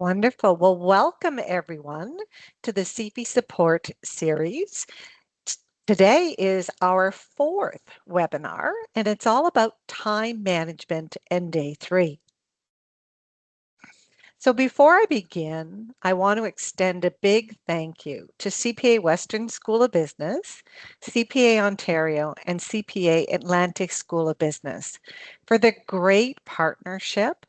Wonderful. Well, welcome everyone to the CFE support series. Today is our fourth webinar, and it's all about time management and day 3. So before I begin, I want to extend a big thank you to CPA Western School of Business, CPA Ontario, and CPA Atlantic School of Business for the great partnership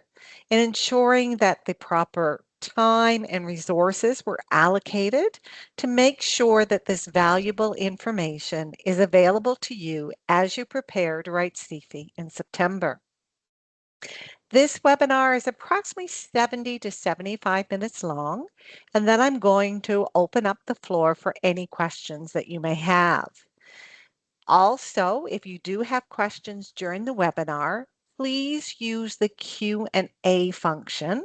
in ensuring that the proper time and resources were allocated to make sure that this valuable information is available to you as you prepare to write CFE in September. This webinar is approximately 70 to 75 minutes long, and then I'm going to open up the floor for any questions that you may have. Also, if you do have questions during the webinar, please use the Q&A function,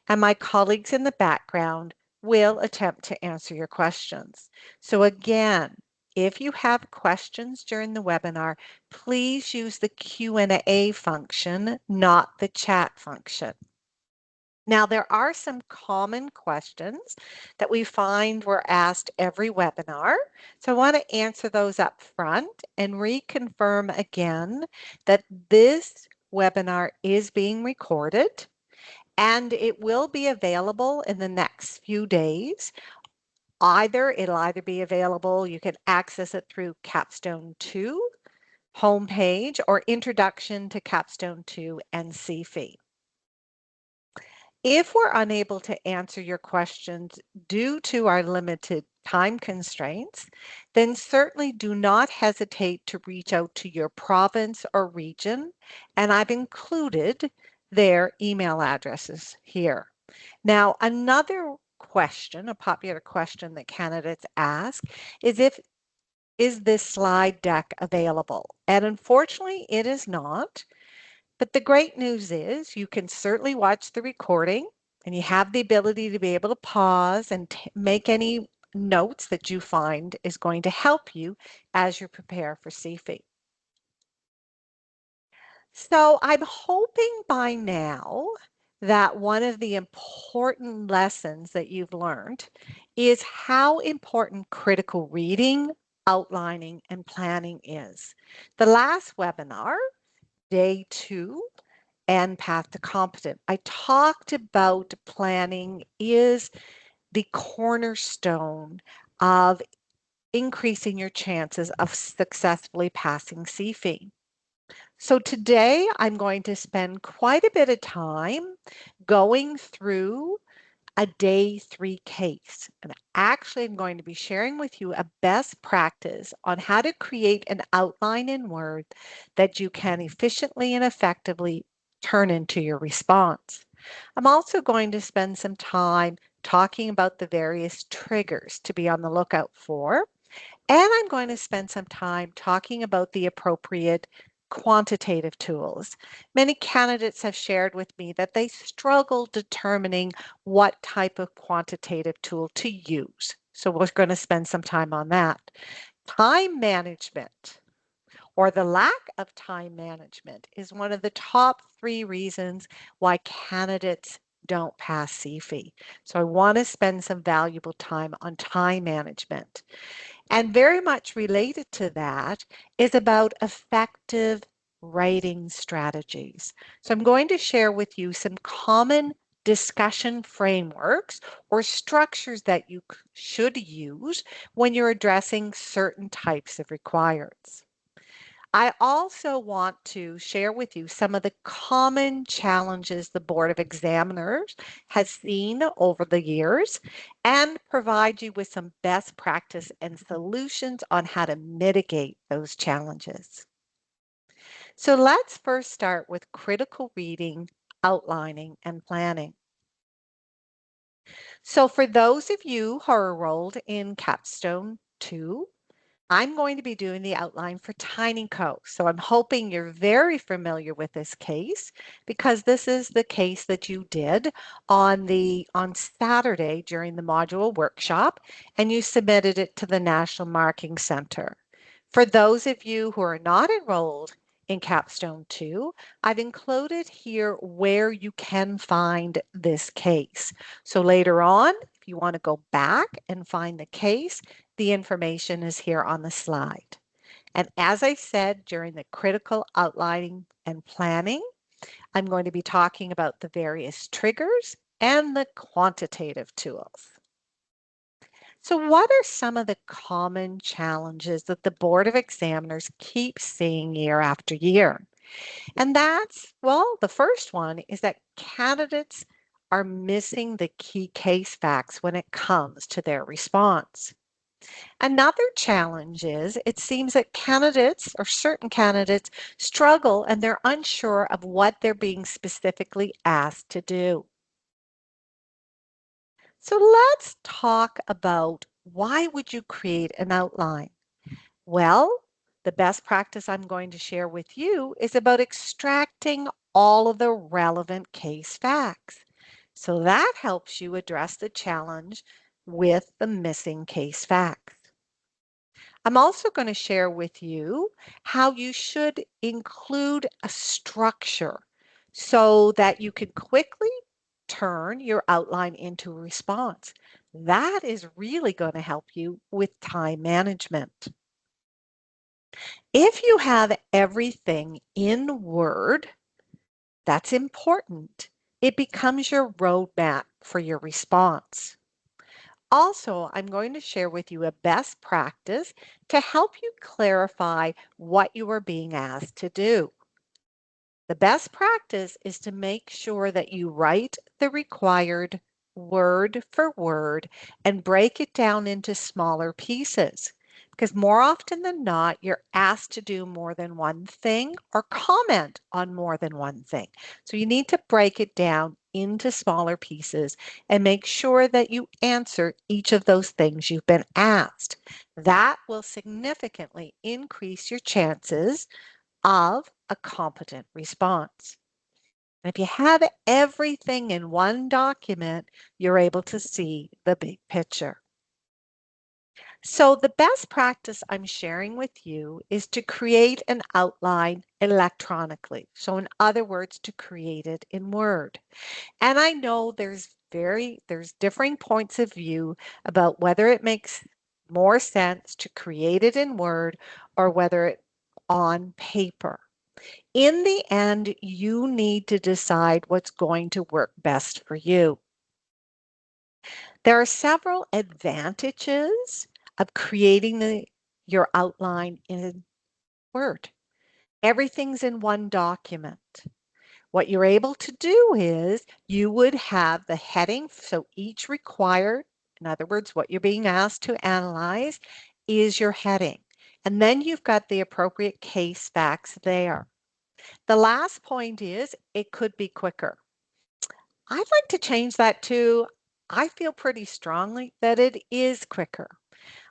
and my colleagues in the background will attempt to answer your questions. So again, if you have questions during the webinar, please use the Q&A function, not the chat function. Now, there are some common questions that we find were asked every webinar. So I want to answer those up front and reconfirm again that this webinar is being recorded and it will be available in the next few days. It'll either be available, you can access it through Capstone 2 homepage or Introduction to Capstone 2 and CFE. If we're unable to answer your questions due to our limited time constraints, then certainly do not hesitate to reach out to your province or region, and I've included their email addresses here. Now, another question, a popular question that candidates ask is this slide deck available? And unfortunately, it is not. But the great news is you can certainly watch the recording and you have the ability to be able to pause and make any notes that you find is going to help you as you prepare for CFE. So I'm hoping by now that one of the important lessons that you've learned is how important critical reading, outlining, and planning is. The last webinar, day 2, and path to competent. I talked about planning is the cornerstone of increasing your chances of successfully passing CFE. So today I'm going to spend quite a bit of time going through a day 3 case. And actually, I'm going to be sharing with you a best practice on how to create an outline in Word that you can efficiently and effectively turn into your response. I'm also going to spend some time talking about the various triggers to be on the lookout for. And I'm going to spend some time talking about the appropriate quantitative tools. Many candidates have shared with me that they struggle determining what type of quantitative tool to use. So we're going to spend some time on that. Time management, or the lack of time management, is one of the top 3 reasons why candidates don't pass CFE. So I want to spend some valuable time on time management. And very much related to that is about effective writing strategies. So I'm going to share with you some common discussion frameworks or structures that you should use when you're addressing certain types of requirements. I also want to share with you some of the common challenges the Board of Examiners has seen over the years and provide you with some best practice and solutions on how to mitigate those challenges. So let's first start with critical reading, outlining, and planning. So for those of you who are enrolled in Capstone 2, I'm going to be doing the outline for Tiny Co. So I'm hoping you're very familiar with this case because this is the case that you did on Saturday during the module workshop, and you submitted it to the National Marking Center. For those of you who are not enrolled in Capstone 2, I've included here where you can find this case. So later on, if you want to go back and find the case, the information is here on the slide. And as I said, during the critical outlining and planning, I'm going to be talking about the various triggers and the quantitative tools. So what are some of the common challenges that the Board of Examiners keeps seeing year after year? And that's, well, the first one is that candidates are missing the key case facts when it comes to their response. Another challenge is it seems that candidates or certain candidates struggle and they're unsure of what they're being specifically asked to do. So let's talk about why would you create an outline? Well, the best practice I'm going to share with you is about extracting all of the relevant case facts. So that helps you address the challenge with the missing case facts. I'm also going to share with you how you should include a structure so that you can quickly turn your outline into a response. That is really going to help you with time management. If you have everything in Word, that's important. It becomes your roadmap for your response. Also, I'm going to share with you a best practice to help you clarify what you are being asked to do. The best practice is to make sure that you write the required word for word and break it down into smaller pieces. Because more often than not, you're asked to do more than one thing or comment on more than one thing. So you need to break it down into smaller pieces and make sure that you answer each of those things you've been asked. That will significantly increase your chances of a competent response. And if you have everything in one document, you're able to see the big picture. So the best practice I'm sharing with you is to create an outline electronically. So in other words, to create it in Word. And I know there's differing points of view about whether it makes more sense to create it in Word or whether it on paper. In the end, you need to decide what's going to work best for you. There are several advantages of creating your outline in Word. Everything's in one document. What you're able to do is you would have the heading, so each required, in other words, what you're being asked to analyze is your heading. And then you've got the appropriate case facts there. The last point is it could be quicker. I'd like to change that to, I feel pretty strongly that it is quicker.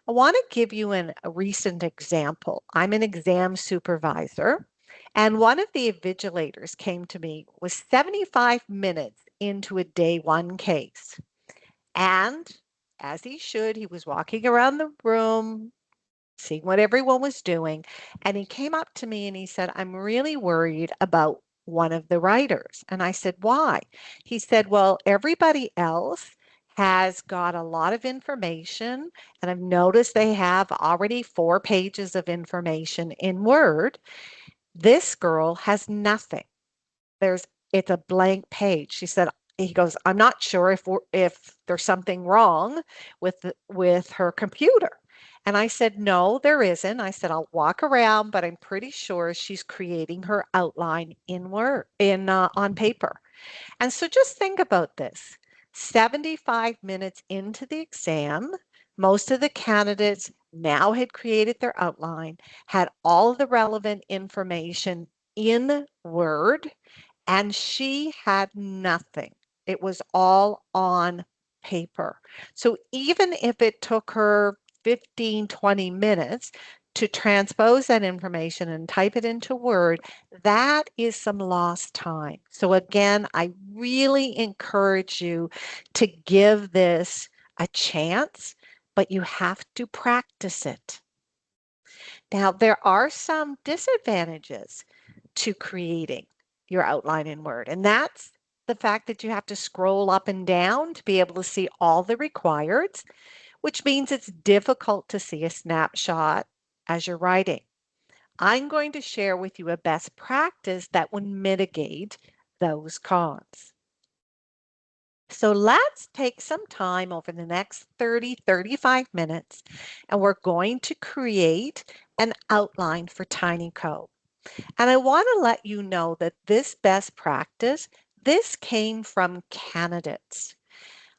I want to give you a recent example. I'm an exam supervisor, and one of the invigilators came to me with 75 minutes into a day one case. And as he should, he was walking around the room, seeing what everyone was doing. And he came up to me and he said, I'm really worried about one of the writers. And I said, why? He said, well, everybody else has got a lot of information. And I've noticed they have already 4 pages of information in Word. This girl has nothing. It's a blank page. He goes, I'm not sure if there's something wrong with her computer. And I said, no, there isn't. I said, I'll walk around, but I'm pretty sure she's creating her outline in Word, on paper. And so just think about this. 75 minutes into the exam, most of the candidates now had created their outline, had all the relevant information in Word, and she had nothing. It was all on paper. So even if it took her 15, 20 minutes to transpose that information and type it into Word, that is some lost time. So again, I really encourage you to give this a chance, but you have to practice it. Now, there are some disadvantages. to creating your outline in Word. And that's the fact that you have to scroll up and down to be able to see all the requireds, which means it's difficult to see a snapshot as you're writing. I'm going to share with you a best practice that would mitigate those cons. So let's take some time over the next 35 minutes, and we're going to create an outline for Tiny Code. And I want to let you know that this best practice, this came from candidates.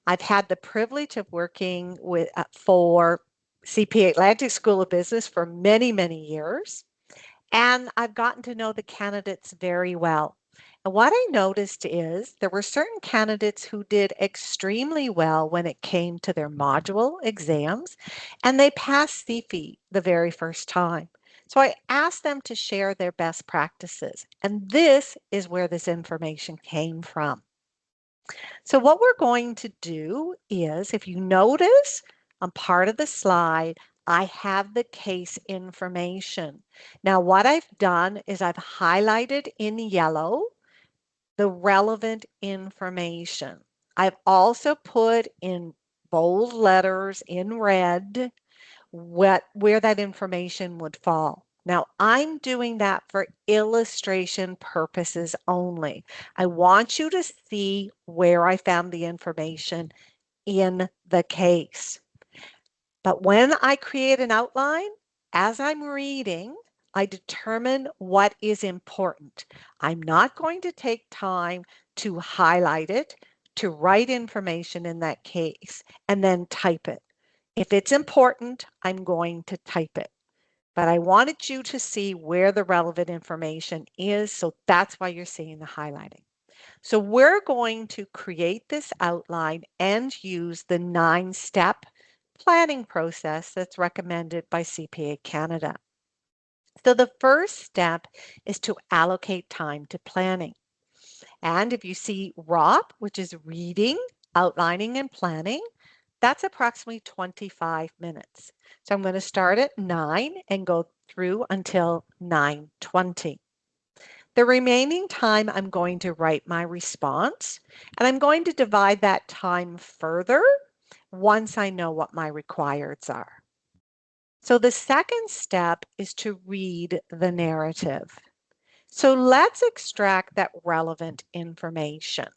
I've had the privilege of working with for CPA Atlantic School of Business for many, many years. And I've gotten to know the candidates very well. And what I noticed is there were certain candidates who did extremely well when it came to their module exams, and they passed CFE the very first time. So I asked them to share their best practices, and this is where this information came from. So what we're going to do is, if you notice on part of the slide, I have the case information. Now what I've done is I've highlighted in yellow the relevant information. I've also put in bold letters in red where that information would fall. Now, I'm doing that for illustration purposes only. I want you to see where I found the information in the case. But when I create an outline, as I'm reading, I determine what is important. I'm not going to take time to highlight it, to write information in that case, and then type it. If it's important, I'm going to type it. But I wanted you to see where the relevant information is, so that's why you're seeing the highlighting. So we're going to create this outline and use the 9-step planning process that's recommended by CPA Canada. So the first step is to allocate time to planning. And if you see ROP, which is reading, outlining, and planning, that's approximately 25 minutes. So I'm going to start at 9 and go through until 9:20. The remaining time, I'm going to write my response, and I'm going to divide that time further once I know what my requireds are. So the second step is to read the narrative. So let's extract that relevant information.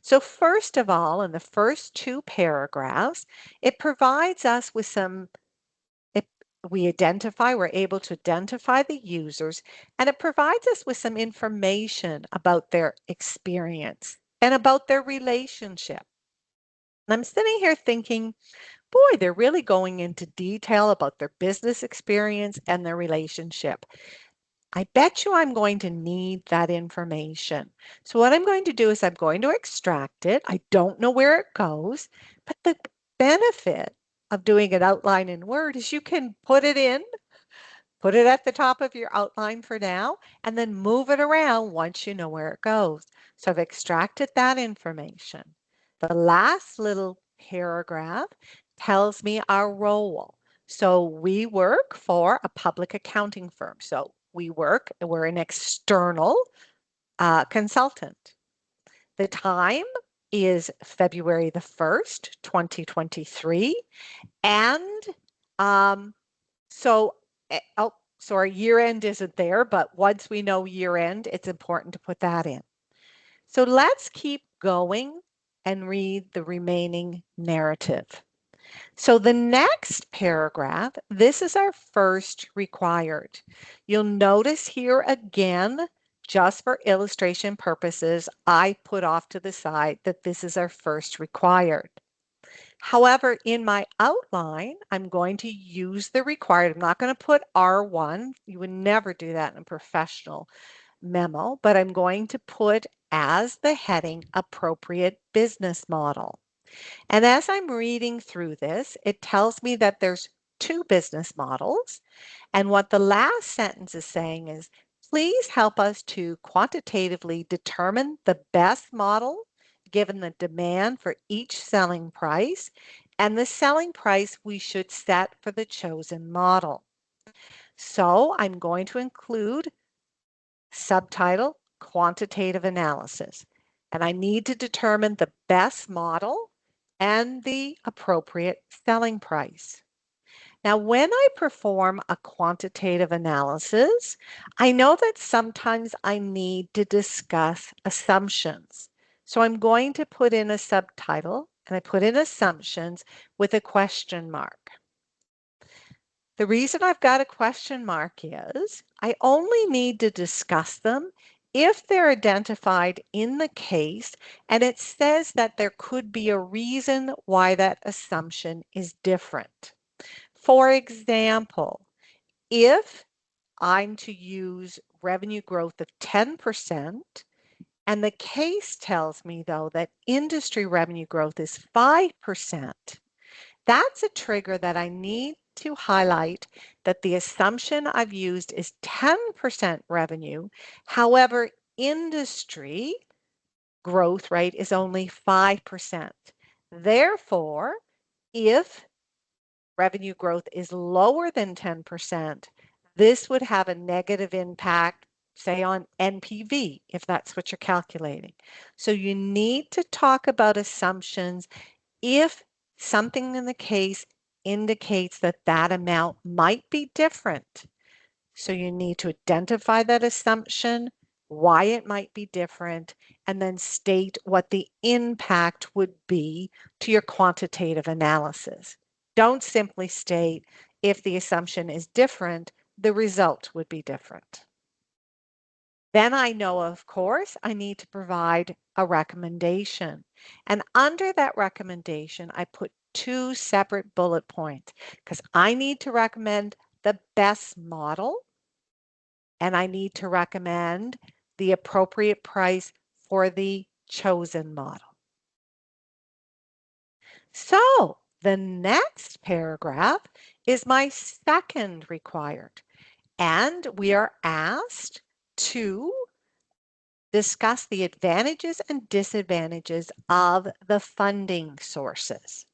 So first of all, in the first 2 paragraphs, it provides us with we're able to identify the users, and it provides us with some information about their experience and about their relationship. And I'm sitting here thinking, boy, they're really going into detail about their business experience and their relationship. I bet you I'm going to need that information. So what I'm going to do is I'm going to extract it. I don't know where it goes, but the benefit of doing an outline in Word is you can put it at the top of your outline for now, and then move it around once you know where it goes. So I've extracted that information. The last little paragraph tells me our role. So we work for a public accounting firm. So we're an external consultant. The time is February the 1st, 2023. And so, so our year end isn't there, but once we know year end, it's important to put that in. So let's keep going and read the remaining narrative. So the next paragraph, this is our first required. You'll notice here again, just for illustration purposes, I put off to the side that this is our first required. However, in my outline, I'm going to use the required. I'm not going to put R1. You would never do that in a professional memo, but I'm going to put as the heading appropriate business model. And as I'm reading through this, it tells me that there's 2 business models. And what the last sentence is saying is, please help us to quantitatively determine the best model given the demand for each selling price and the selling price we should set for the chosen model. So I'm going to include Subtitle, Quantitative Analysis. And I need to determine the best model and the appropriate selling price. Now, when I perform a quantitative analysis, I know that sometimes I need to discuss assumptions. So I'm going to put in a subtitle, and I put in assumptions with a question mark. The reason I've got a question mark is I only need to discuss them if they're identified in the case and it says that there could be a reason why that assumption is different. For example, if I'm to use revenue growth of 10% and the case tells me, though, that industry revenue growth is 5%, that's a trigger that I need to highlight that the assumption I've used is 10% revenue. However, industry growth rate is only 5%. Therefore, if revenue growth is lower than 10%, this would have a negative impact, say on NPV, if that's what you're calculating. So you need to talk about assumptions if something in the case indicates that that amount might be different. So you need to identify that assumption, why it might be different, and then state what the impact would be to your quantitative analysis. Don't simply state if the assumption is different, the result would be different. Then I know, of course, I need to provide a recommendation. And under that recommendation, I put two separate bullet points because I need to recommend the best model and I need to recommend the appropriate price for the chosen model. So the next paragraph is my second required, and we are asked to discuss the advantages and disadvantages of the funding sources.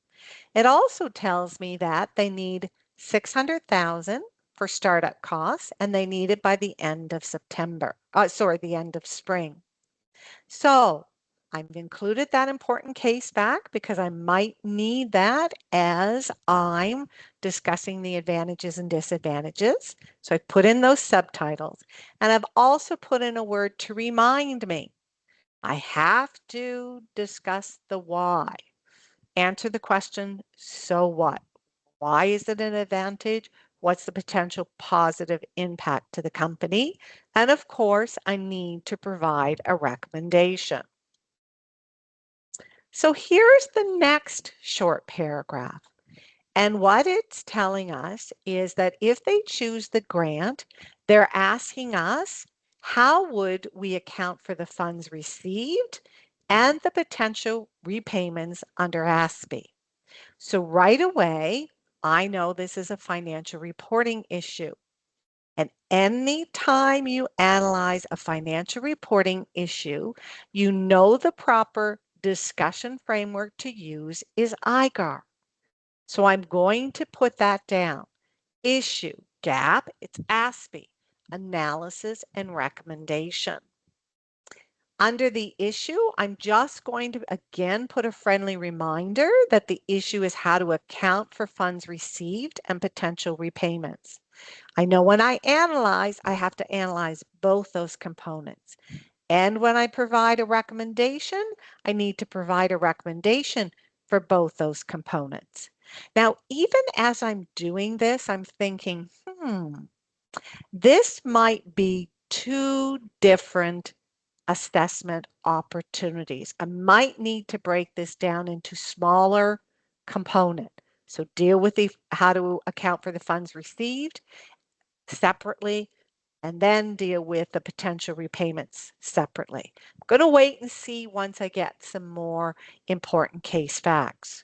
It also tells me that they need 600,000 for startup costs and they need it by the end of September. The end of spring. So I've included that important case back because I might need that as I'm discussing the advantages and disadvantages. So I put in those subtitles and I've also put in a word to remind me. I have to discuss the why. Answer the question, so what? Why is it an advantage? What's the potential positive impact to the company? And of course, I need to provide a recommendation. So here's the next short paragraph. And what it's telling us is that if they choose the grant, they're asking us, how would we account for the funds received and the potential repayments under ASPE? So right away, I know this is a financial reporting issue. And any time you analyze a financial reporting issue, you know the proper discussion framework to use is IGAR. So I'm going to put that down. Issue, gap, it's ASPE, analysis and recommendation. Under the issue, I'm just going to again put a friendly reminder that the issue is how to account for funds received and potential repayments. I know when I analyze, I have to analyze both those components. And when I provide a recommendation, I need to provide a recommendation for both those components. Now, even as I'm doing this, I'm thinking, this might be two different assessment opportunities. I might need to break this down into smaller components. So deal with how to account for the funds received separately, and then deal with the potential repayments separately. I'm going to wait and see once I get some more important case facts.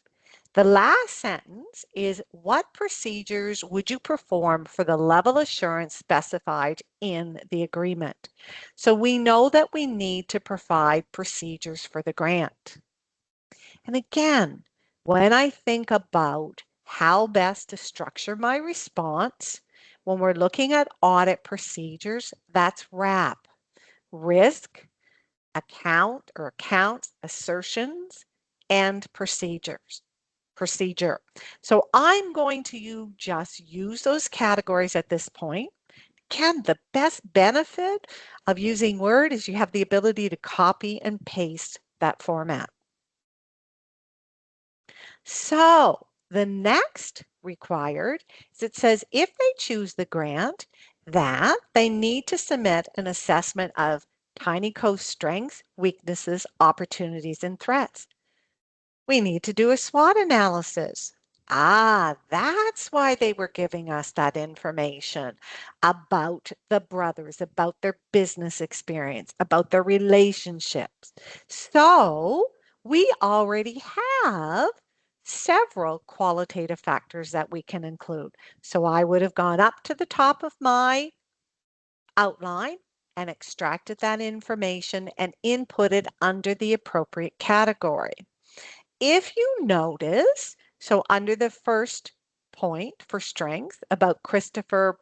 The last sentence is, what procedures would you perform for the level assurance specified in the agreement? So we know that we need to provide procedures for the grant. And again, when I think about how best to structure my response, when we're looking at audit procedures, that's WRAP. risk, account or accounts, assertions, and procedure. So I'm going to just use those categories at this point. Again, the best benefit of using Word is you have the ability to copy and paste that format. So the next required is it says if they choose the grant, that they need to submit an assessment of Tiny Co's strengths, weaknesses, opportunities, and threats. We need to do a SWOT analysis. That's why they were giving us that information about the brothers, about their business experience, about their relationships. So we already have several qualitative factors that we can include. So I would have gone up to the top of my outline and extracted that information and input it under the appropriate category. If you notice, so under the first point for strength about Christopher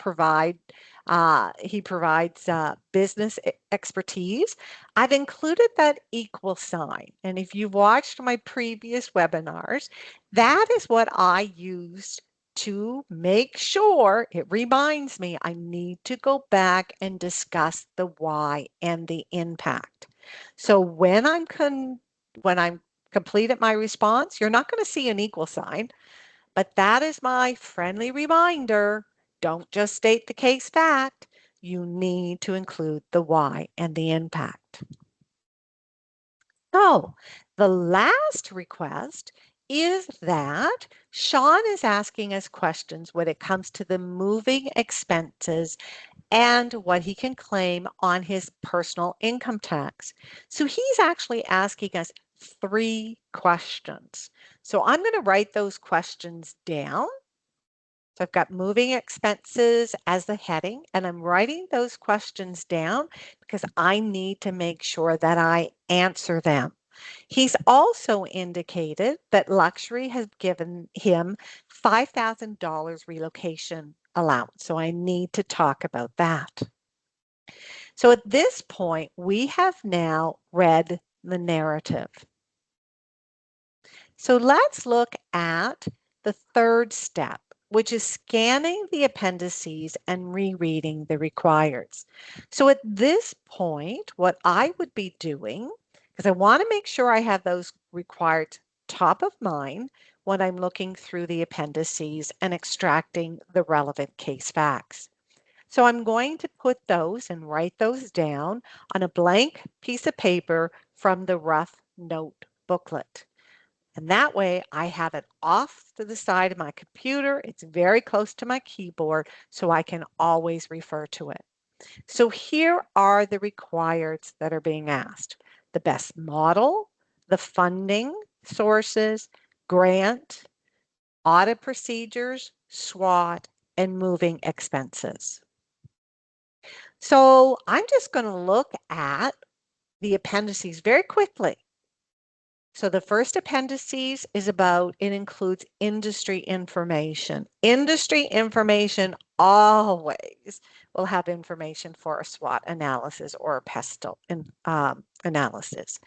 he provides business expertise, I've included that equal sign. And if you've watched my previous webinars, that is what I used to make sure it reminds me I need to go back and discuss the why and the impact. So when I'm completed my response, you're not going to see an equal sign, but that is my friendly reminder. Don't just state the case fact. You need to include the why and the impact. So the last request is that Sean is asking us questions when it comes to the moving expenses and what he can claim on his personal income tax. So he's actually asking us 3 questions. So I'm going to write those questions down. So I've got moving expenses as the heading, and I'm writing those questions down because I need to make sure that I answer them. He's also indicated that luxury has given him $5,000 relocation allowance. So I need to talk about that. So at this point, we have now read the narrative. So let's look at the third step, which is scanning the appendices and rereading the requireds. So at this point, what I would be doing, because I want to make sure I have those required top of mind when I'm looking through the appendices and extracting the relevant case facts. So I'm going to put those and write those down on a blank piece of paper from the rough note booklet. And that way I have it off to the side of my computer. It's very close to my keyboard, so I can always refer to it. So here are the requireds that are being asked. The best model, the funding sources, grant, audit procedures, SWOT, and moving expenses. So I'm just going to look at the appendices very quickly. So the first appendices is about, it includes industry information. Industry information always will have information for a SWOT analysis or a pestle analysis.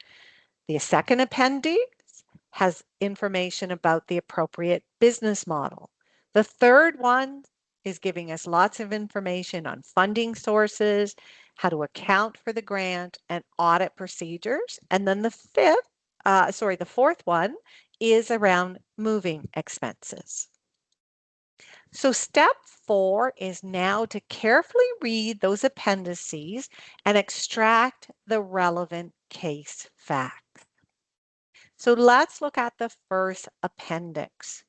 The second appendix has information about the appropriate business model. The third one is giving us lots of information on funding sources, how to account for the grant, and audit procedures. And then the fourth one is around moving expenses. So step 4 is now to carefully read those appendices and extract the relevant case facts. So let's look at the first appendix.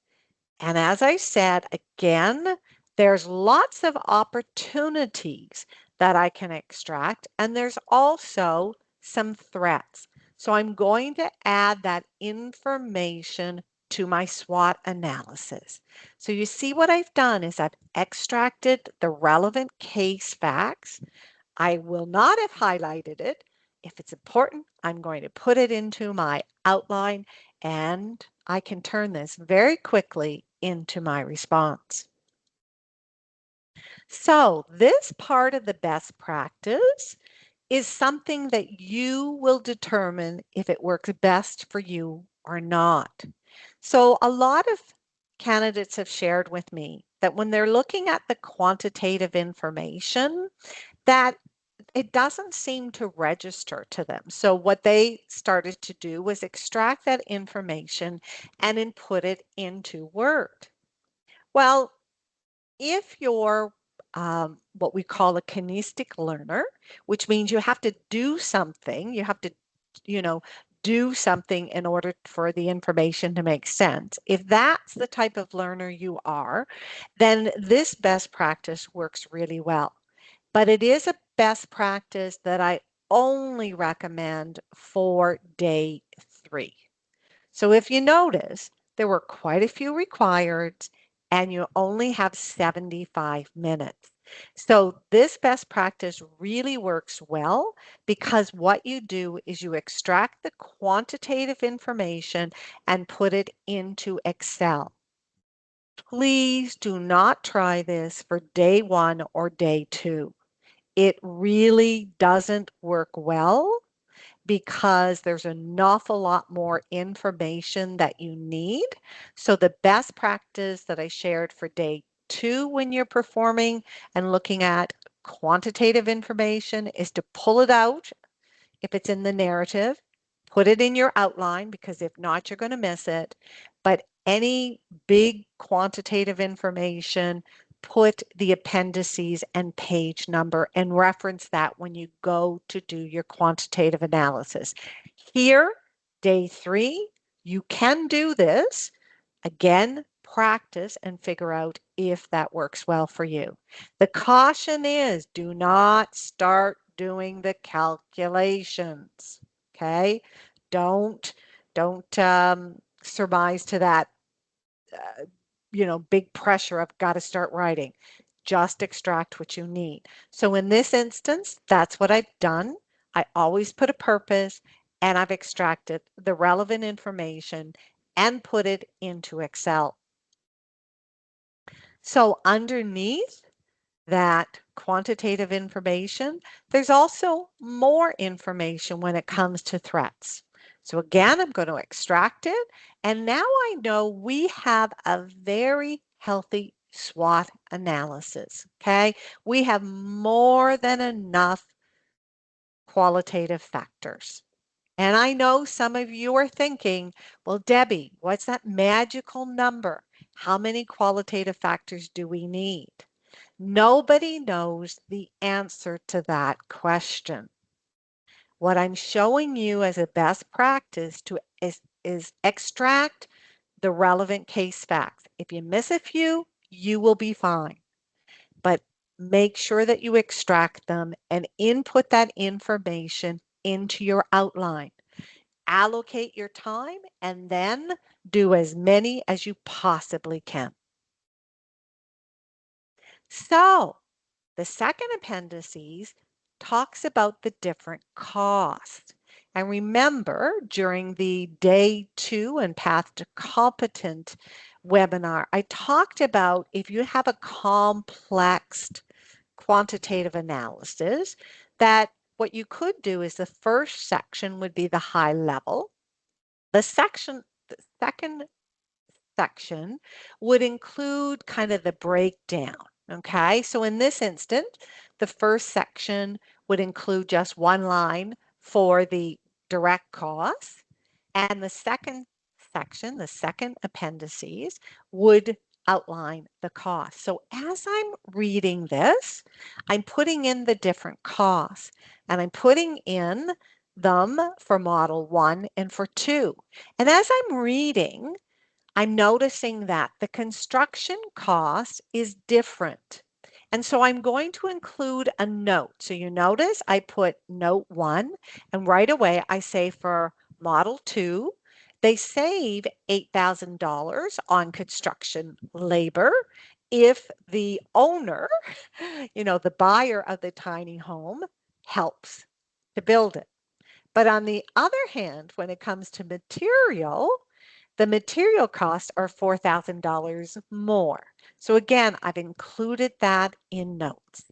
And as I said, again, there's lots of opportunities that I can extract, and there's also some threats. So I'm going to add that information to my SWOT analysis. So you see what I've done is I've extracted the relevant case facts. I will not have highlighted it. If it's important, I'm going to put it into my outline, and I can turn this very quickly into my response. So this part of the best practice is something that you will determine if it works best for you or not. So a lot of candidates have shared with me that when they're looking at the quantitative information, that it doesn't seem to register to them. So what they started to do was extract that information and input it into Word. Well, if you're what we call a kinesthetic learner, which means you have to do something, you have to, you know, do something in order for the information to make sense. If that's the type of learner you are, then this best practice works really well. But it is a best practice that I only recommend for day 3. So if you notice, there were quite a few required and you only have 75 minutes. So this best practice really works well because what you do is you extract the quantitative information and put it into Excel. Please do not try this for day 1 or day 2. It really doesn't work well because there's an awful lot more information that you need. So the best practice that I shared for day 2 when you're performing and looking at quantitative information is to pull it out if it's in the narrative, put it in your outline because if not, you're going to miss it. But any big quantitative information, put the appendices and page number and reference that when you go to do your quantitative analysis. Here, day 3, you can do this. Again, practice and figure out if that works well for you. The caution is do not start doing the calculations. Okay? Don't surmise to that big pressure of got to start writing. Just extract what you need. So in this instance, that's what I've done. I always put a purpose and I've extracted the relevant information and put it into Excel. So underneath that quantitative information, there's also more information when it comes to threats. So again, I'm going to extract it. And now I know we have a very healthy SWOT analysis. Okay. We have more than enough qualitative factors. And I know some of you are thinking, well, Debbie, what's that magical number? How many qualitative factors do we need? Nobody knows the answer to that question. What I'm showing you as a best practice is extract the relevant case facts. If you miss a few, you will be fine. But make sure that you extract them and input that information into your outline. Allocate your time and then do as many as you possibly can. So the second appendices talks about the different costs. And remember, during the day 2 and Path to Competent webinar, I talked about if you have a complex quantitative analysis, that what you could do is the first section would be the high level. The second section would include kind of the breakdown. Okay, so in this instance, the first section would include just one line for the direct costs, and the second section, the second appendices, would outline the cost. So as I'm reading this, I'm putting in the different costs, and I'm putting in them for model 1 and for 2. And as I'm reading, I'm noticing that the construction cost is different. And so I'm going to include a note. So you notice I put note 1 and right away I say for model 2, they save $8,000 on construction labor if the owner, the buyer of the tiny home helps to build it. But on the other hand, when it comes to material, the material costs are $4,000 more. So again, I've included that in notes.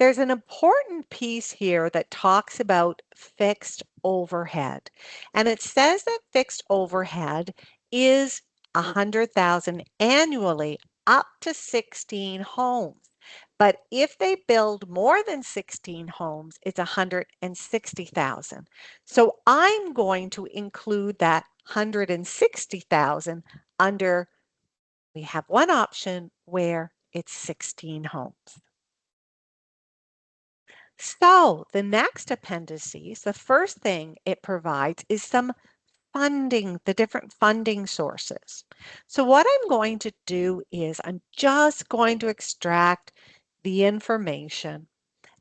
There's an important piece here that talks about fixed overhead. And it says that fixed overhead is 100,000 annually up to 16 homes. But if they build more than 16 homes, it's 160,000. So I'm going to include that 160,000 under, we have one option where it's 16 homes. So the next appendices, the first thing it provides is some funding, the different funding sources. So what I'm going to do is I'm just going to extract the information,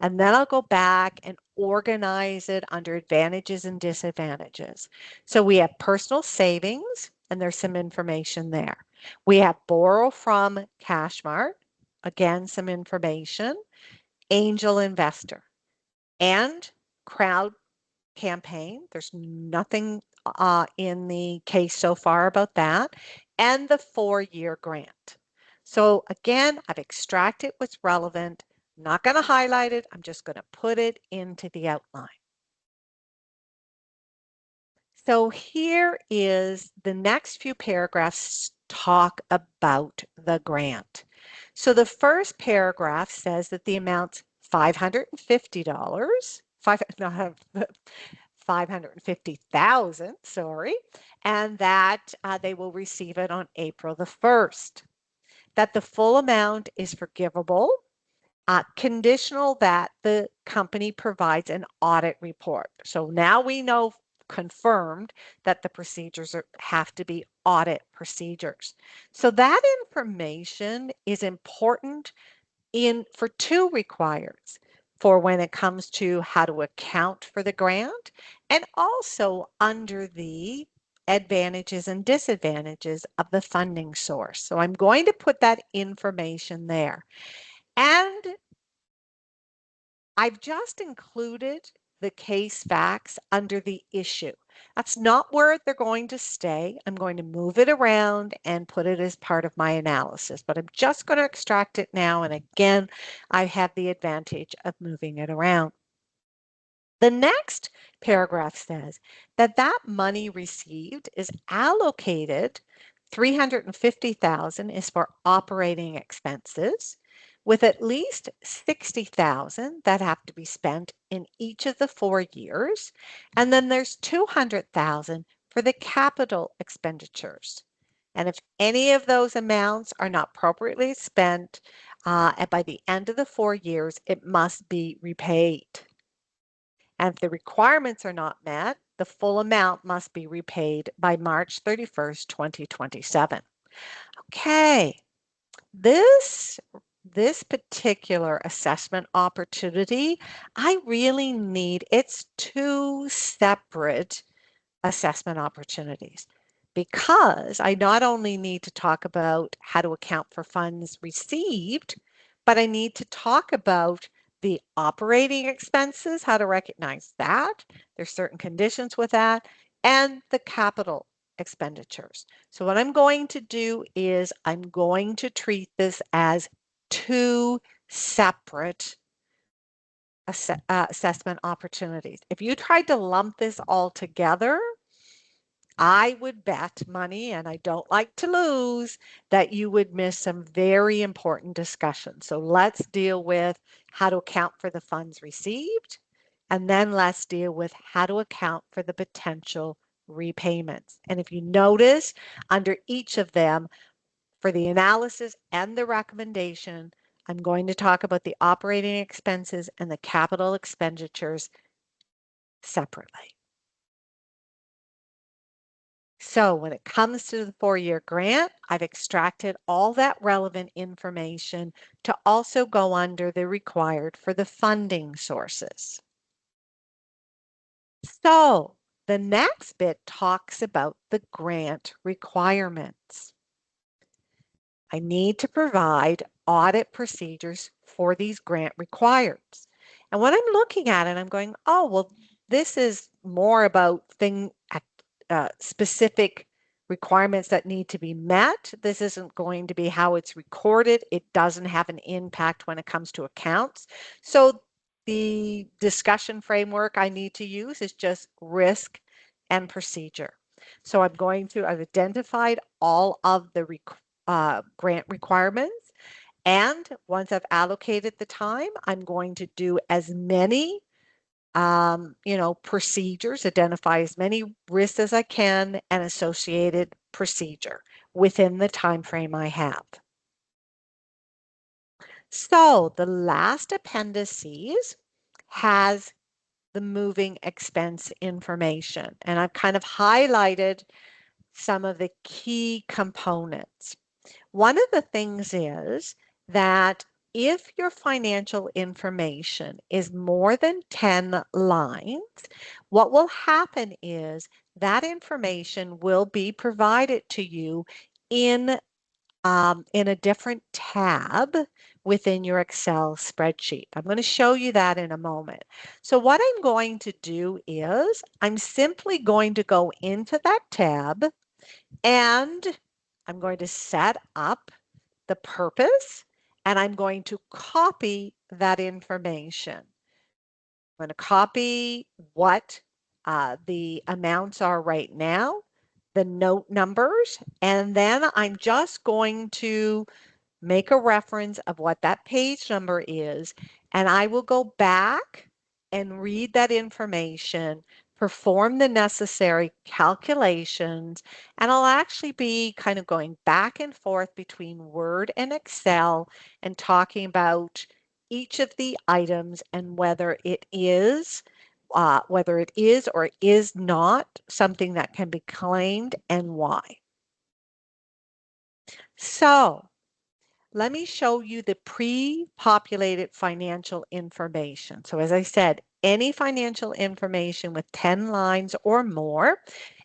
and then I'll go back and organize it under advantages and disadvantages. So we have personal savings, and there's some information there. We have borrow from Cashmart, again, some information, angel investor, and crowd campaign. There's nothing in the case so far about that, and the 4-year grant. So again, I've extracted what's relevant. I'm not going to highlight it. I'm just going to put it into the outline. So here is the next few paragraphs talk about the grant. So the first paragraph says that the amount's $550, 550,000, sorry, and that they will receive it on April the 1st. That the full amount is forgivable, conditional that the company provides an audit report. So now we know, confirmed, that the procedures have to be audit procedures. So that information is important for two requires, for when it comes to how to account for the grant, and also under the advantages and disadvantages of the funding source. So I'm going to put that information there. And I've just included the case facts under the issue. That's not where they're going to stay. I'm going to move it around and put it as part of my analysis, but I'm just going to extract it now. And again, I have the advantage of moving it around. The next paragraph says that that money received is allocated, 350,000 is for operating expenses, with at least 60,000 that have to be spent in each of the 4 years, and then there's 200,000 for the capital expenditures. And if any of those amounts are not appropriately spent by the end of the 4 years, it must be repaid. And if the requirements are not met, the full amount must be repaid by March 31st, 2027. Okay, this particular assessment opportunity, I really need, it's two separate assessment opportunities, because I not only need to talk about how to account for funds received, but I need to talk about the operating expenses, how to recognize that. There's certain conditions with that, and the capital expenditures. So what I'm going to do is I'm going to treat this as two separate assessment opportunities. If you tried to lump this all together, I would bet money, and I don't like to lose, that you would miss some very important discussions. So let's deal with how to account for the funds received, and then let's deal with how to account for the potential repayments. And if you notice, under each of them, for the analysis and the recommendation, I'm going to talk about the operating expenses and the capital expenditures separately. So when it comes to the 4-year grant, I've extracted all that relevant information to also go under the required for the funding sources. So the next bit talks about the grant requirements. I need to provide audit procedures for these grant requirements. And when I'm looking at it, I'm going, oh, well, this is more about specific requirements that need to be met. This isn't going to be how it's recorded. It doesn't have an impact when it comes to accounts. So the discussion framework I need to use is just risk and procedure. So I've identified all of the grant requirements. And once I've allocated the time, I'm going to do as many procedures, identify as many risks as I can and associated procedure within the time frame I have. So the last appendices has the moving expense information, and I've kind of highlighted some of the key components. One of the things is that if your financial information is more than 10 lines, what will happen is that information will be provided to you in in a different tab within your Excel spreadsheet. I'm going to show you that in a moment. So what I'm going to do is I'm simply going to go into that tab and I'm going to set up the purpose and I'm going to copy that information. I'm going to copy what the amounts are right now, the note numbers, and then I'm just going to make a reference of what that page number is, and I will go back and read that information, perform the necessary calculations, and I'll actually be kind of going back and forth between Word and Excel and talking about each of the items and whether it is or is not something that can be claimed and why. So let me show you the pre-populated financial information. So as I said, any financial information with 10 lines or more,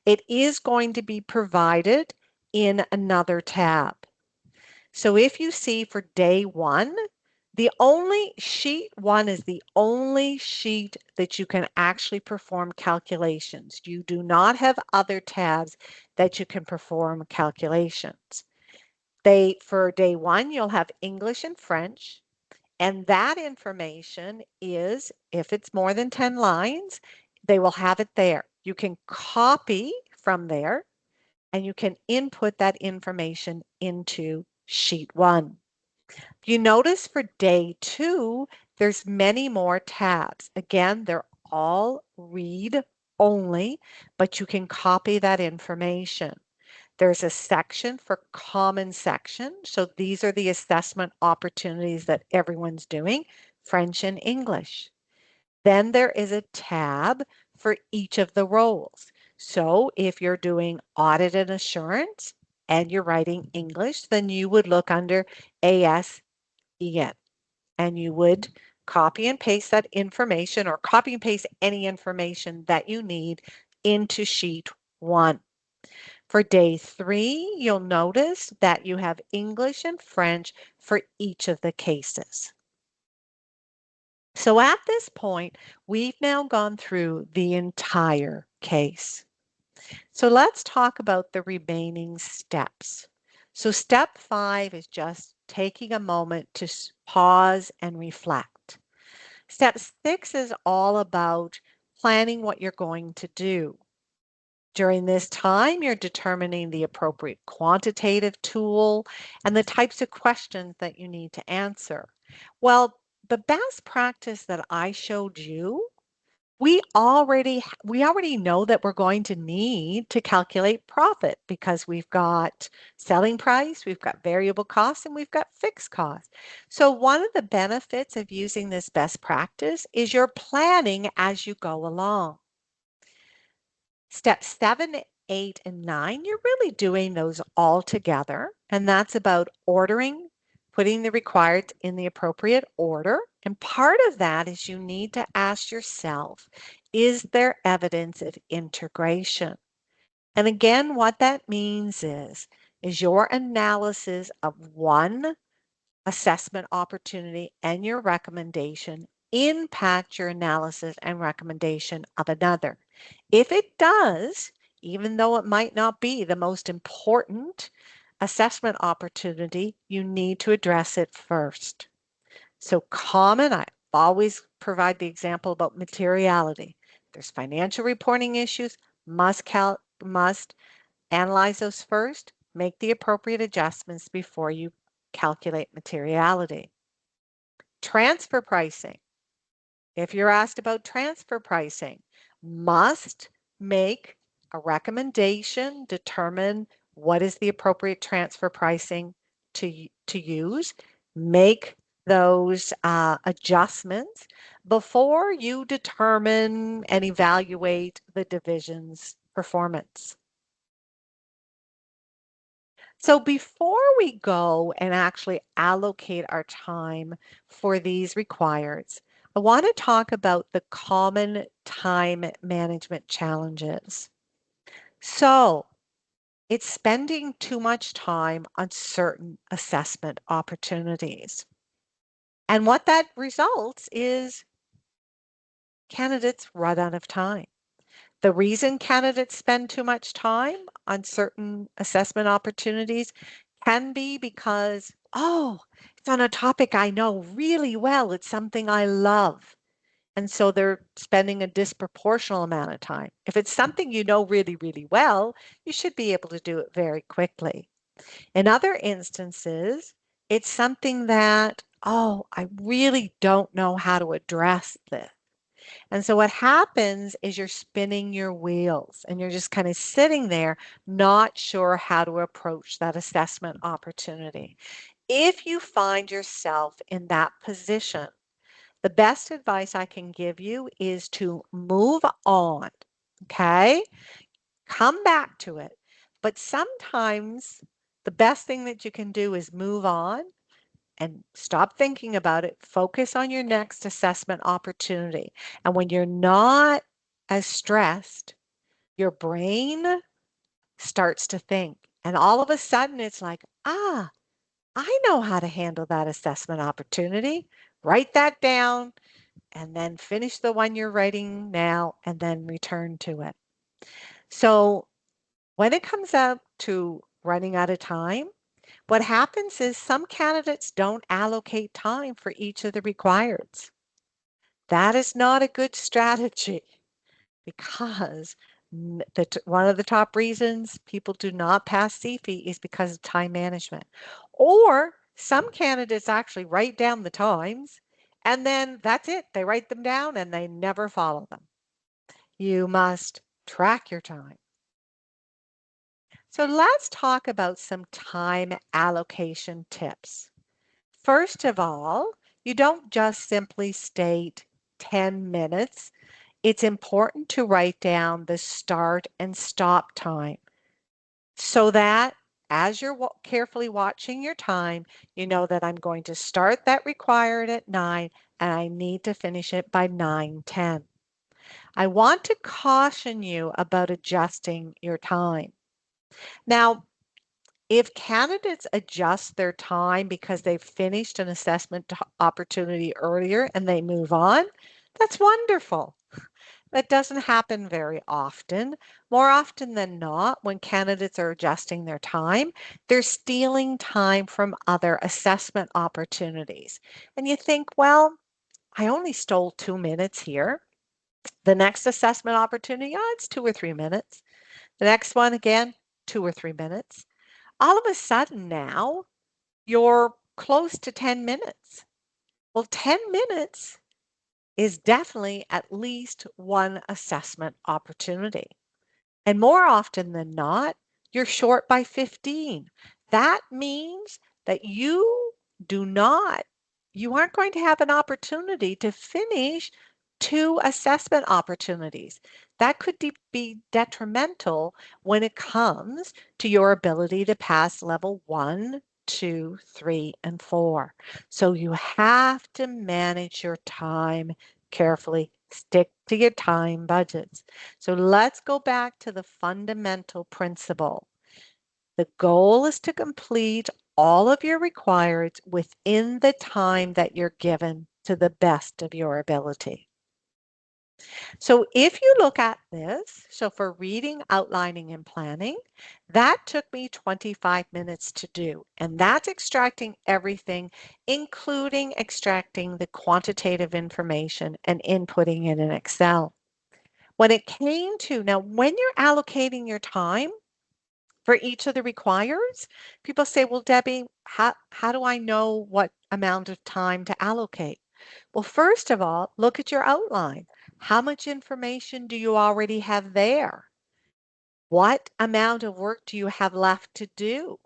it is going to be provided in another tab. So if you see for day one, the only sheet one is the only sheet that you can actually perform calculations. You do not have other tabs that you can perform calculations. For day one, you'll have English and French, and that information is, if it's more than 10 lines, they will have it there. You can copy from there and you can input that information into sheet one. You notice for day two, there's many more tabs. Again, they're all read only, but you can copy that information. There's a section for common section. So these are the assessment opportunities that everyone's doing, French and English. Then there is a tab for each of the roles. So if you're doing audit and assurance and you're writing English, then you would look under ASEN and you would copy and paste that information or copy and paste any information that you need into sheet one. For day three, you'll notice that you have English and French for each of the cases. So at this point, we've now gone through the entire case. So let's talk about the remaining steps. So step 5 is just taking a moment to pause and reflect. Step 6 is all about planning what you're going to do. During this time, you're determining the appropriate quantitative tool and the types of questions that you need to answer. Well, the best practice that I showed you, we already know that we're going to need to calculate profit because we've got selling price, we've got variable costs, and we've got fixed costs. So one of the benefits of using this best practice is you're planning as you go along. Step 7, 8, and 9, you're really doing those all together. And that's about ordering, putting the required in the appropriate order. And part of that is you need to ask yourself, is there evidence of integration? And again, what that means is your analysis of one assessment opportunity and your recommendation impact your analysis and recommendation of another. If it does, even though it might not be the most important assessment opportunity, you need to address it first. So common, I always provide the example about materiality. There's financial reporting issues, must analyze those first, make the appropriate adjustments before you calculate materiality. Transfer pricing. If you're asked about transfer pricing, must make a recommendation, determine what is the appropriate transfer pricing to use, make those adjustments before you determine and evaluate the division's performance. So before we go and actually allocate our time for these requireds, I want to talk about the common time management challenges. So it's spending too much time on certain assessment opportunities. And what that results is candidates run out of time. The reason candidates spend too much time on certain assessment opportunities can be because, oh, it's on a topic I know really well. It's something I love. And so they're spending a disproportional amount of time. If it's something you know really, really well, you should be able to do it very quickly. In other instances, it's something that, oh, I really don't know how to address this. And so what happens is you're spinning your wheels and you're just kind of sitting there, not sure how to approach that assessment opportunity. If you find yourself in that position, the best advice I can give you is to move on, okay? Come back to it. But sometimes the best thing that you can do is move on and stop thinking about it. Focus on your next assessment opportunity. And when you're not as stressed, your brain starts to think. And all of a sudden, it's like, I know how to handle that assessment opportunity. Write that down and then finish the one you're writing now and then return to it. So when it comes out to running out of time, what happens is some candidates don't allocate time for each of the requireds. That is not a good strategy because one of the top reasons people do not pass CFE is because of time management. Or some candidates actually write down the times and then that's it. They write them down and they never follow them. You must track your time. So let's talk about some time allocation tips. First of all, you don't just simply state 10 minutes. It's important to write down the start and stop time so that as you're carefully watching your time, you know that I'm going to start that required at 9 and I need to finish it by 9:10. I want to caution you about adjusting your time. Now, if candidates adjust their time because they've finished an assessment opportunity earlier and they move on, that's wonderful. That doesn't happen very often. More often than not, when candidates are adjusting their time, they're stealing time from other assessment opportunities. And you think, well, I only stole 2 minutes here. The next assessment opportunity, oh, it's 2 or 3 minutes. The next one, again, 2 or 3 minutes. All of a sudden now, you're close to 10 minutes. Well, 10 minutes is definitely at least one assessment opportunity. And more often than not, you're short by 15. That means that you aren't going to have an opportunity to finish 2 assessment opportunities. That could be detrimental when it comes to your ability to pass level 1, 2, 3, and 4. So you have to manage your time carefully. Stick to your time budgets. So let's go back to the fundamental principle. The goal is to complete all of your requireds within the time that you're given to the best of your ability. So if you look at this, so for reading, outlining, and planning, that took me 25 minutes to do. And that's extracting everything, including extracting the quantitative information and inputting it in Excel. When it came to, now when you're allocating your time for each of the requires, people say, well, Debbie, how do I know what amount of time to allocate? Well, first of all, look at your outline. How much information do you already have there? What amount of work do you have left to do?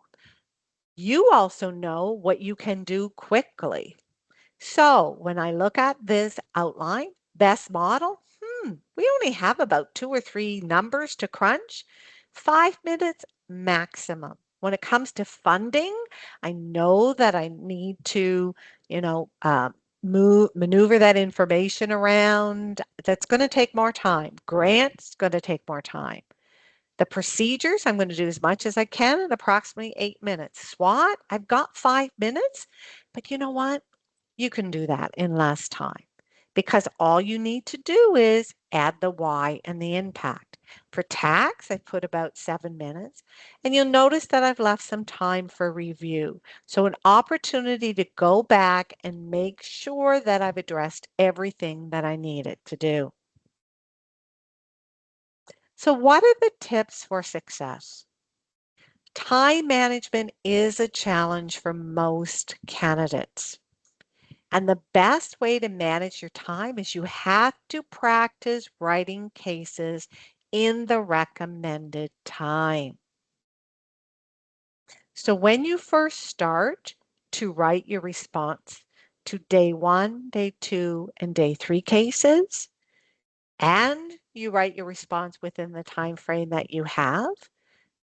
You also know what you can do quickly. So when I look at this outline, best model, we only have about 2 or 3 numbers to crunch, 5 minutes maximum. When it comes to funding, I know that I need to, you know, maneuver that information around. That's going to take more time. Grants going to take more time. The procedures, I'm going to do as much as I can in approximately 8 minutes. SWOT, I've got 5 minutes, but you know what? You can do that in less time because all you need to do is add the why and the impact. For tax, I put about 7 minutes, and you'll notice that I've left some time for review. So an opportunity to go back and make sure that I've addressed everything that I needed to do. So what are the tips for success? Time management is a challenge for most candidates. And the best way to manage your time is you have to practice writing cases in the recommended time. So when you first start to write your response to day 1, day 2, and day 3 cases, and you write your response within the time frame that you have,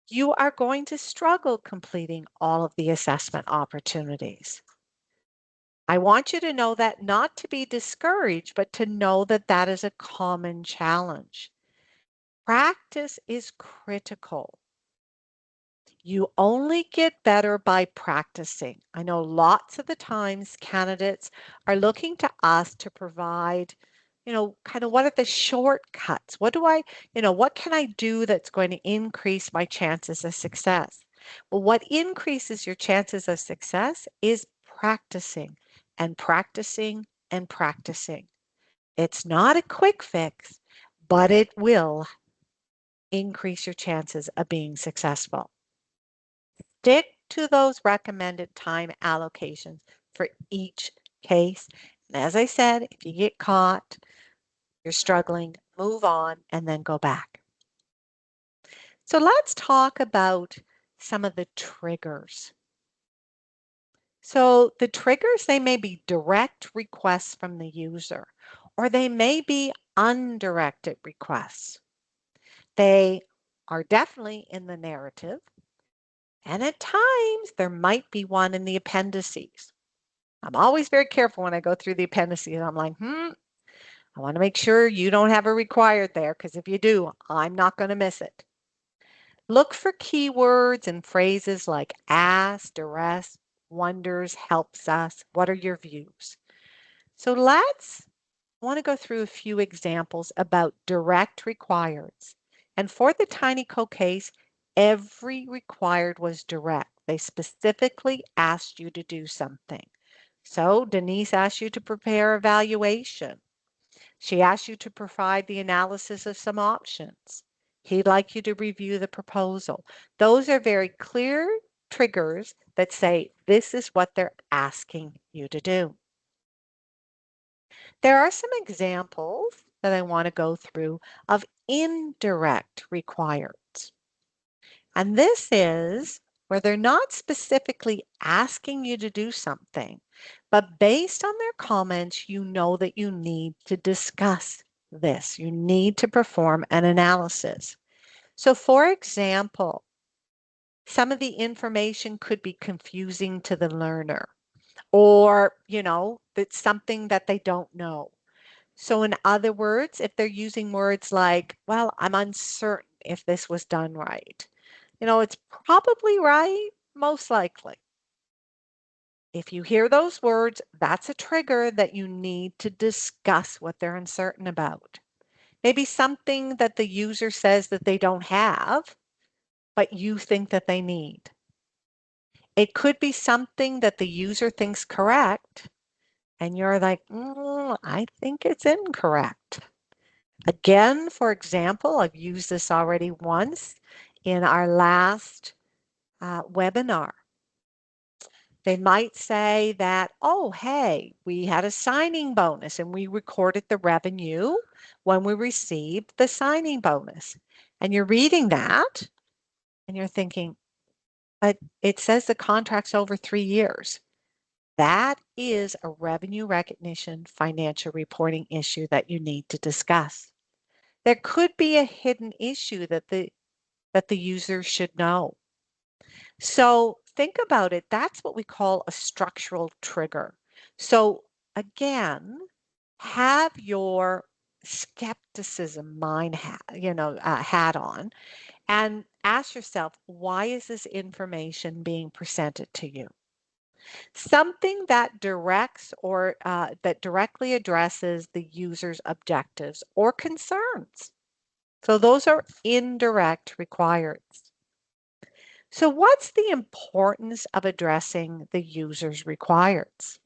you are going to struggle completing all of the assessment opportunities. I want you to know that, not to be discouraged, but to know that that is a common challenge. Practice is critical. You only get better by practicing. I know lots of the times candidates are looking to us to provide, kind of what are the shortcuts? What can I do that's going to increase my chances of success? Well, what increases your chances of success is practicing and practicing and practicing. It's not a quick fix, but it will increase your chances of being successful. Stick to those recommended time allocations for each case. And as I said, if you get caught, you're struggling, move on and then go back. So let's talk about some of the triggers. So the triggers, they may be direct requests from the user, or they may be undirected requests. They are definitely in the narrative, and at times there might be one in the appendices. I'm always very careful when I go through the appendices. I'm like, I want to make sure you don't have a required there, because if you do, I'm not going to miss it. Look for keywords and phrases like ask, duress, wonders, helps us. What are your views? So I want to go through a few examples about direct requireds. And for the Tiny Co case, every required was direct. They specifically asked you to do something. So Denise asked you to prepare a valuation. She asked you to provide the analysis of some options. He'd like you to review the proposal. Those are very clear triggers that say this is what they're asking you to do. There are some examples that I want to go through of indirect requirements. And this is where they're not specifically asking you to do something, but based on their comments, you know that you need to discuss this. You need to perform an analysis. So for example, some of the information could be confusing to the learner, or, it's something that they don't know. So in other words, if they're using words like, well, I'm uncertain if this was done right, it's probably right, most likely. If you hear those words, that's a trigger that you need to discuss what they're uncertain about. Maybe something that the user says that they don't have, but you think that they need. It could be something that the user thinks correct, and you're like, I think it's incorrect. Again, for example, I've used this already once in our last webinar. They might say that, oh, hey, we had a signing bonus and we recorded the revenue when we received the signing bonus. And you're reading that and you're thinking, but it says the contract's over 3 years. That is a revenue recognition financial reporting issue that you need to discuss. There could be a hidden issue that the user should know. So think about it. That's what we call a structural trigger. So again, have your skepticism mind hat on and ask yourself, why is this information being presented to you? Something that directs or that directly addresses the user's objectives or concerns. So those are indirect requirements. So what's the importance of addressing the user's requirements?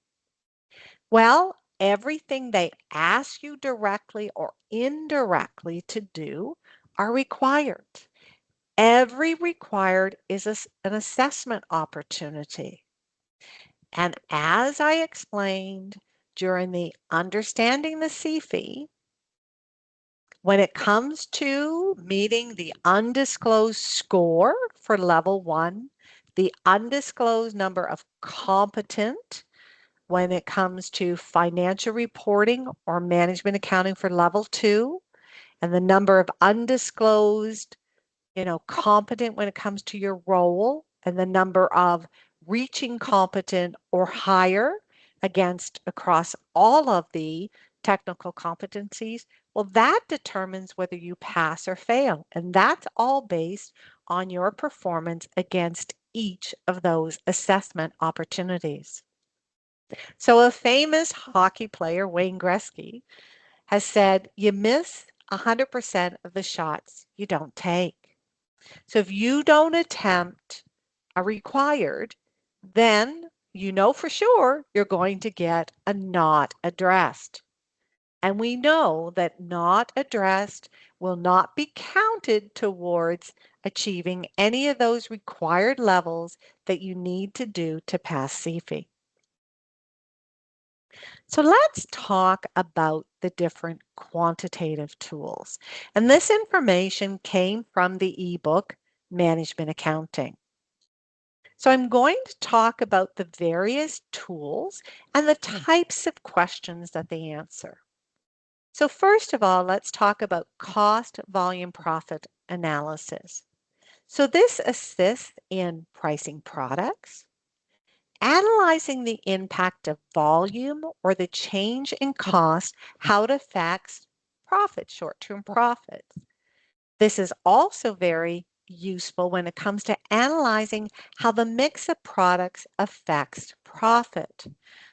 Well, everything they ask you directly or indirectly to do are required. Every required is an assessment opportunity. And as I explained during the Understanding the CFE, when it comes to meeting the undisclosed score for level 1, the undisclosed number of competent when it comes to financial reporting or management accounting for level 2, and the number of undisclosed competent when it comes to your role and the number of reaching competent or higher against across all of the technical competencies, well, that determines whether you pass or fail. And that's all based on your performance against each of those assessment opportunities. So a famous hockey player, Wayne Gretzky, has said, you miss 100% of the shots you don't take. So if you don't attempt a required, then you know for sure you're going to get a not addressed. And we know that not addressed will not be counted towards achieving any of those required levels that you need to do to pass CFE. So let's talk about the different quantitative tools. And this information came from the ebook Management Accounting. So I'm going to talk about the various tools and the types of questions that they answer. So first of all, let's talk about cost volume profit analysis. So this assists in pricing products, analyzing the impact of volume or the change in cost, how it affects profit, short-term profits. This is also very useful when it comes to analyzing how the mix of products affects profit.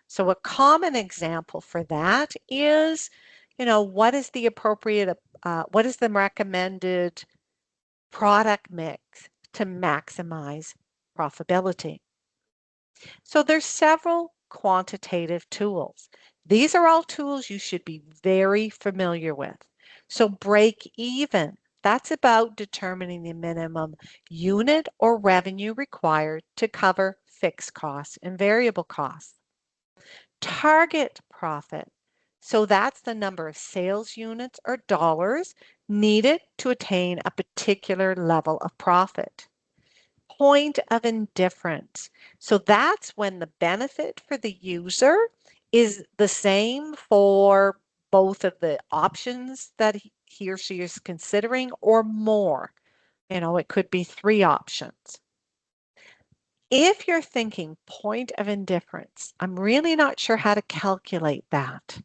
So a common example for that is, what is the appropriate, what is the recommended product mix to maximize profitability? So there's several quantitative tools. These are all tools you should be very familiar with. So break even, that's about determining the minimum unit or revenue required to cover fixed costs and variable costs. Target profit, so that's the number of sales units or dollars needed to attain a particular level of profit. Point of indifference. So that's when the benefit for the user is the same for both of the options that he or she is considering or more. It could be 3 options. If you're thinking point of indifference, I'm really not sure how to calculate that.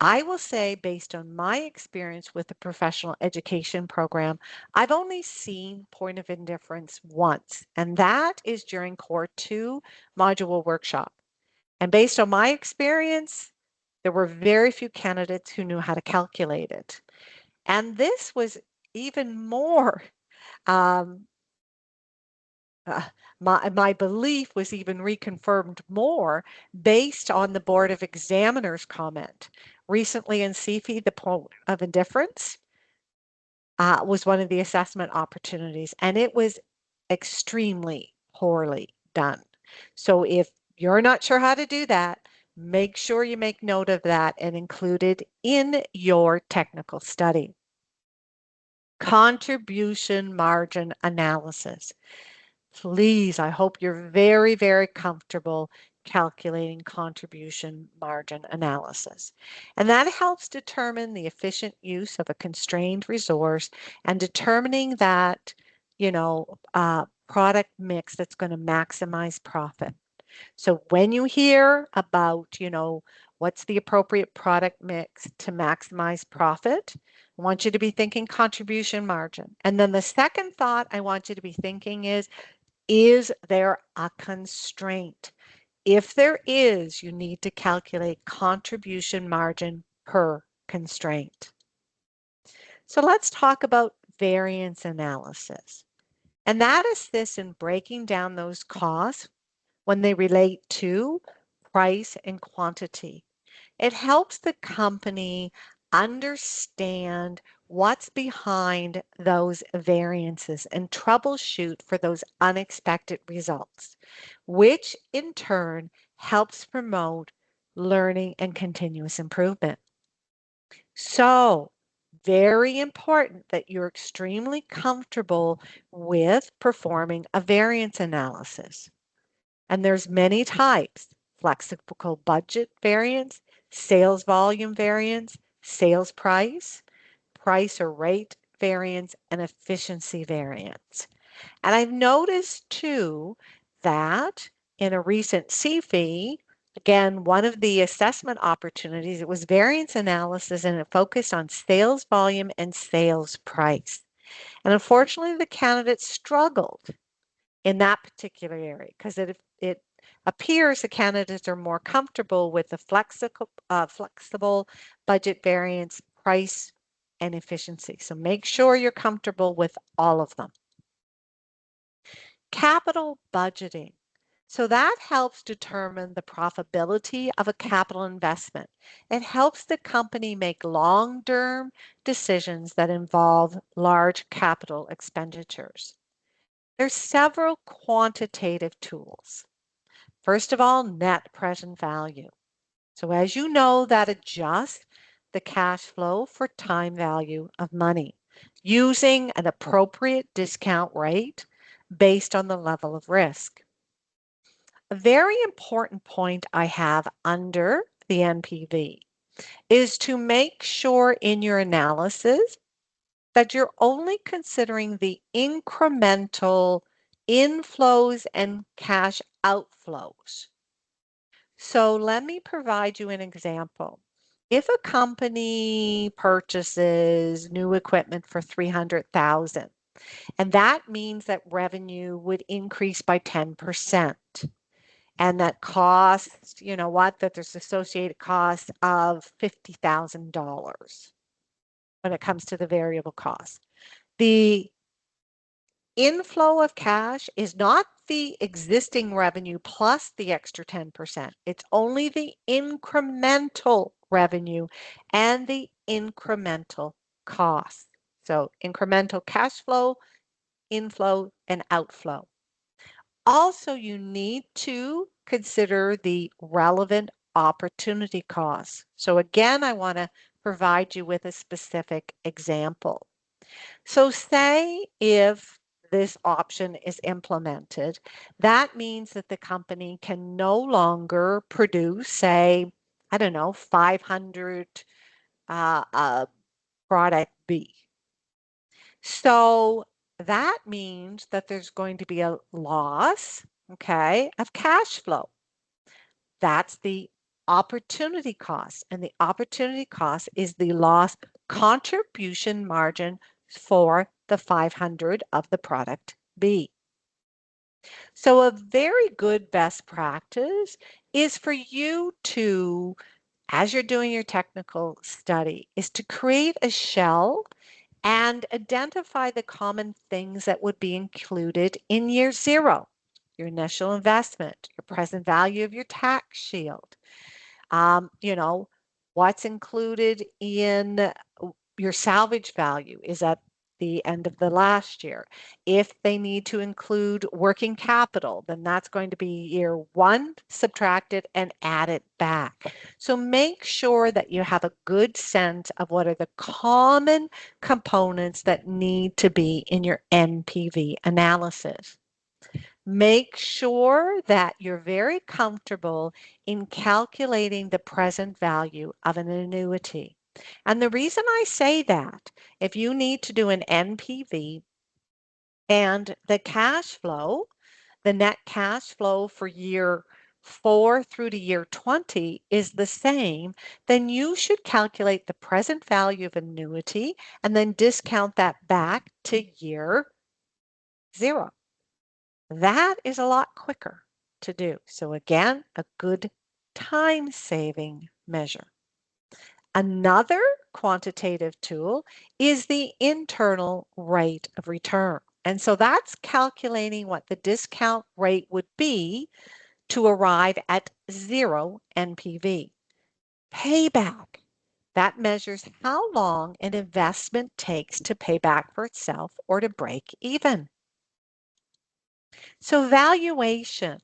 I will say, based on my experience with the professional education program, I've only seen point of indifference once, and that is during Core 2 module workshop. And based on my experience, there were very few candidates who knew how to calculate it. And this was even more, um, uh, my belief was even reconfirmed more based on the Board of Examiners comment. Recently in CFE, the point of indifference was one of the assessment opportunities, and it was extremely poorly done. So if you're not sure how to do that, make sure you make note of that and include it in your technical study. Contribution margin analysis. Please, I hope you're very, very comfortable calculating contribution margin analysis. And that helps determine the efficient use of a constrained resource and determining that, product mix that's going to maximize profit. So when you hear about, what's the appropriate product mix to maximize profit, I want you to be thinking contribution margin. And then the second thought I want you to be thinking is there a constraint? If there is, you need to calculate contribution margin per constraint. So let's talk about variance analysis. And that assists in breaking down those costs when they relate to price and quantity. It helps the company understand what's behind those variances and troubleshoot for those unexpected results, which in turn helps promote learning and continuous improvement. So, very important that you're extremely comfortable with performing a variance analysis. And there's many types: flexible budget variance, sales volume variance, sales price, price or rate variance, and efficiency variance. And I've noticed too that in a recent CFE, again, one of the assessment opportunities, it was variance analysis and it focused on sales volume and sales price. And unfortunately, the candidates struggled in that particular area because it appears the candidates are more comfortable with the flexible budget variance, price, and efficiency. So make sure you're comfortable with all of them. Capital budgeting. So that helps determine the profitability of a capital investment. It helps the company make long-term decisions that involve large capital expenditures. There's several quantitative tools. First of all, net present value. So as you know, that adjusts the cash flow for time value of money using an appropriate discount rate based on the level of risk. A very important point I have under the NPV is to make sure in your analysis that you're only considering the incremental inflows and cash outflows. So let me provide you an example. If a company purchases new equipment for 300,000, and that means that revenue would increase by 10%, and that costs, that there's associated costs of $50,000 when it comes to the variable cost. The inflow of cash is not the existing revenue plus the extra 10%. It's only the incremental revenue and the incremental cost. So incremental cash flow, inflow, and outflow. Also, you need to consider the relevant opportunity costs. So again, I want to provide you with a specific example. So say if this option is implemented, that means that the company can no longer produce, say, I don't know, 500 product B. So that means that there's going to be a loss, okay, of cash flow. That's the opportunity cost. And the opportunity cost is the loss contribution margin for the 500 of the product B. So a very good best practice is for you to as you're doing your technical study is to create a shell and identify the common things that would be included in year zero. Your initial investment, your present value of your tax shield, you know, what's included in your salvage value is at the end of the last year. If they need to include working capital, then that's going to be year one, subtracted and added back. So make sure that you have a good sense of what are the common components that need to be in your NPV analysis. Make sure that you're very comfortable in calculating the present value of an annuity. And the reason I say that, if you need to do an NPV and the cash flow, the net cash flow for year 4 through to year 20 is the same, then you should calculate the present value of annuity and then discount that back to year 0. That is a lot quicker to do. So again, a good time-saving measure. Another quantitative tool is the internal rate of return. And so that's calculating what the discount rate would be to arrive at 0 NPV. Payback. That measures how long an investment takes to pay back for itself or to break even. So valuation,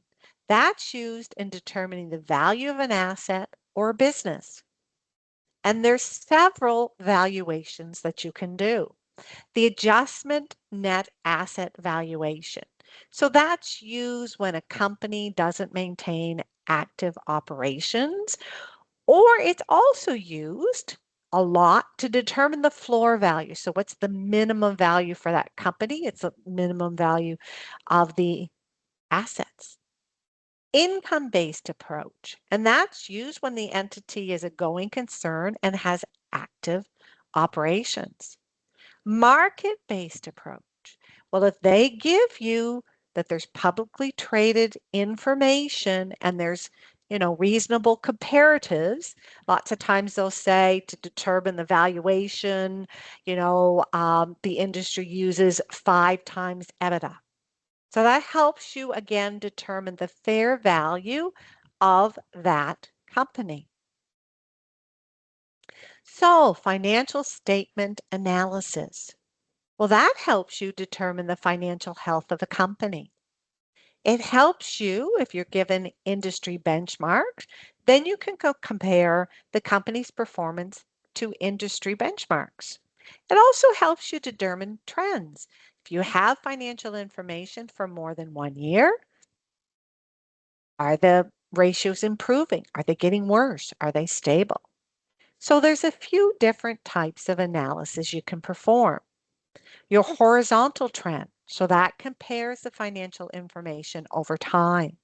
that's used in determining the value of an asset or a business. And there's several valuations that you can do. The adjustment net asset valuation. So that's used when a company doesn't maintain active operations, or it's also used a lot to determine the floor value. So what's the minimum value for that company? It's a minimum value of the assets. Income-based approach, and that's used when the entity is a going concern and has active operations. Market-based approach. Well, if they give you that there's publicly traded information and there's, reasonable comparatives, lots of times they'll say to determine the valuation, the industry uses 5 times EBITDA. So that helps you again determine the fair value of that company. So financial statement analysis. Well, that helps you determine the financial health of a company. It helps you if you're given industry benchmarks, then you can compare the company's performance to industry benchmarks. It also helps you determine trends. If you have financial information for more than 1 year, are the ratios improving? Are they getting worse? Are they stable? So there's a few different types of analysis you can perform. Your horizontal trend, so that compares the financial information over time.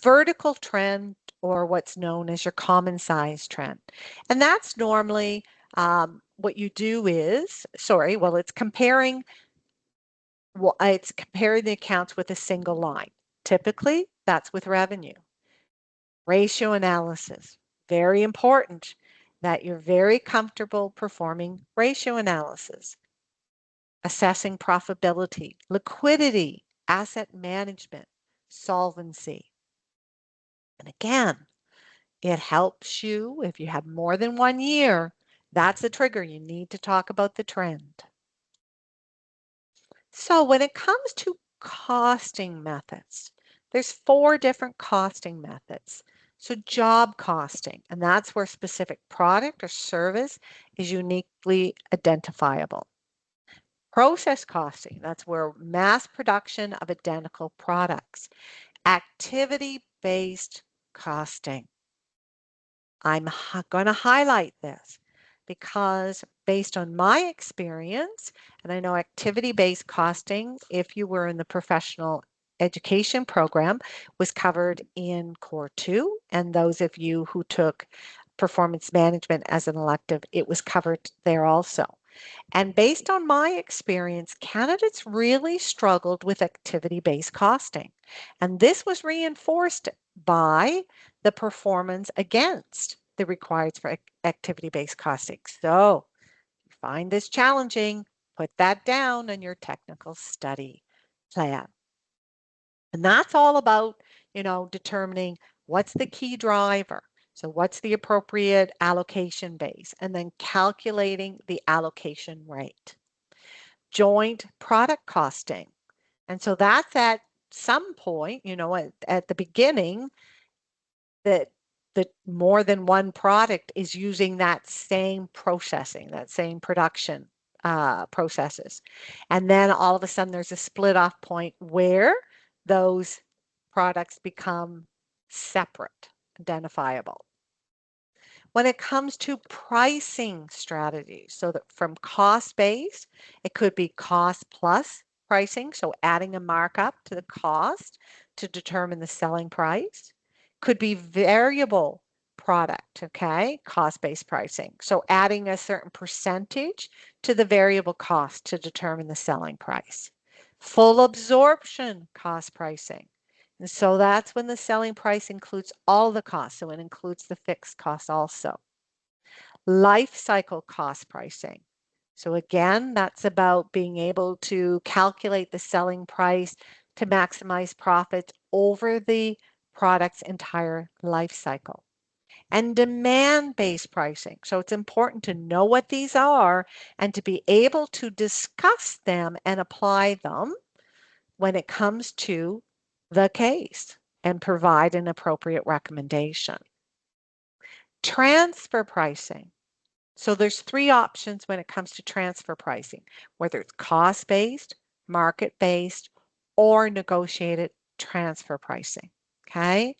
Vertical trend, or what's known as your common size trend. And that's normally what you do is, it's comparing the accounts with a single line. Typically, that's with revenue. Ratio analysis, very important that you're very comfortable performing ratio analysis. Assessing profitability, liquidity, asset management, solvency. And again, it helps you if you have more than 1 year. That's a trigger. You need to talk about the trend. So when it comes to costing methods, there's 4 different costing methods. So job costing, and that's where specific product or service is uniquely identifiable. Process costing, that's where mass production of identical products. Activity-based costing. I'm going to highlight this because based on my experience, and I know activity-based costing, if you were in the professional education program, was covered in Core 2, and those of you who took performance management as an elective, it was covered there also. And based on my experience, candidates really struggled with activity-based costing. And this was reinforced by the performance against the required for activity-based costing. So if you find this challenging, put that down in your technical study plan. And that's all about, determining what's the key driver. So what's the appropriate allocation base, and then calculating the allocation rate. Joint product costing. And so that's at some point, at the beginning, that more than one product is using that same processing, that same production processes. And then all of a sudden there's a split off point where those products become separate, identifiable. When it comes to pricing strategies, so that from cost-based, it could be cost plus pricing, so adding a markup to the cost to determine the selling price. Could be variable product, okay, cost-based pricing, so adding a certain percentage to the variable cost to determine the selling price. Full absorption cost pricing. And so that's when the selling price includes all the costs. So it includes the fixed costs also. Life cycle cost pricing. So again, that's about being able to calculate the selling price to maximize profits over the product's entire life cycle. And demand-based pricing. So it's important to know what these are and to be able to discuss them and apply them when it comes to the case and provide an appropriate recommendation. Transfer pricing. So there's three options when it comes to transfer pricing, whether it's cost-based, market-based, or negotiated transfer pricing, okay?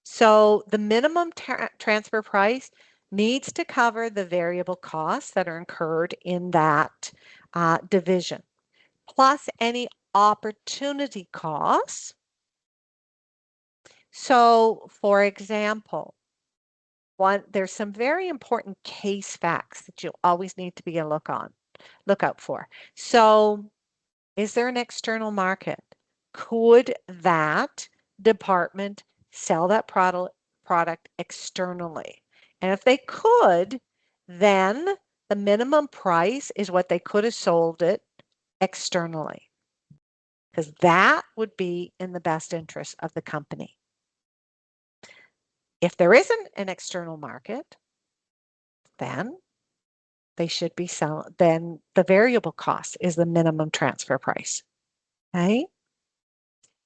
So the minimum transfer price needs to cover the variable costs that are incurred in that division, plus any opportunity costs. So for example, there's some very important case facts that you'll always need to be a look out for. So is there an external market? Could that department sell that product externally? And if they could, then the minimum price is what they could have sold it externally, because that would be in the best interest of the company. If there isn't an external market, then they should be selling, then the variable cost is the minimum transfer price. Okay?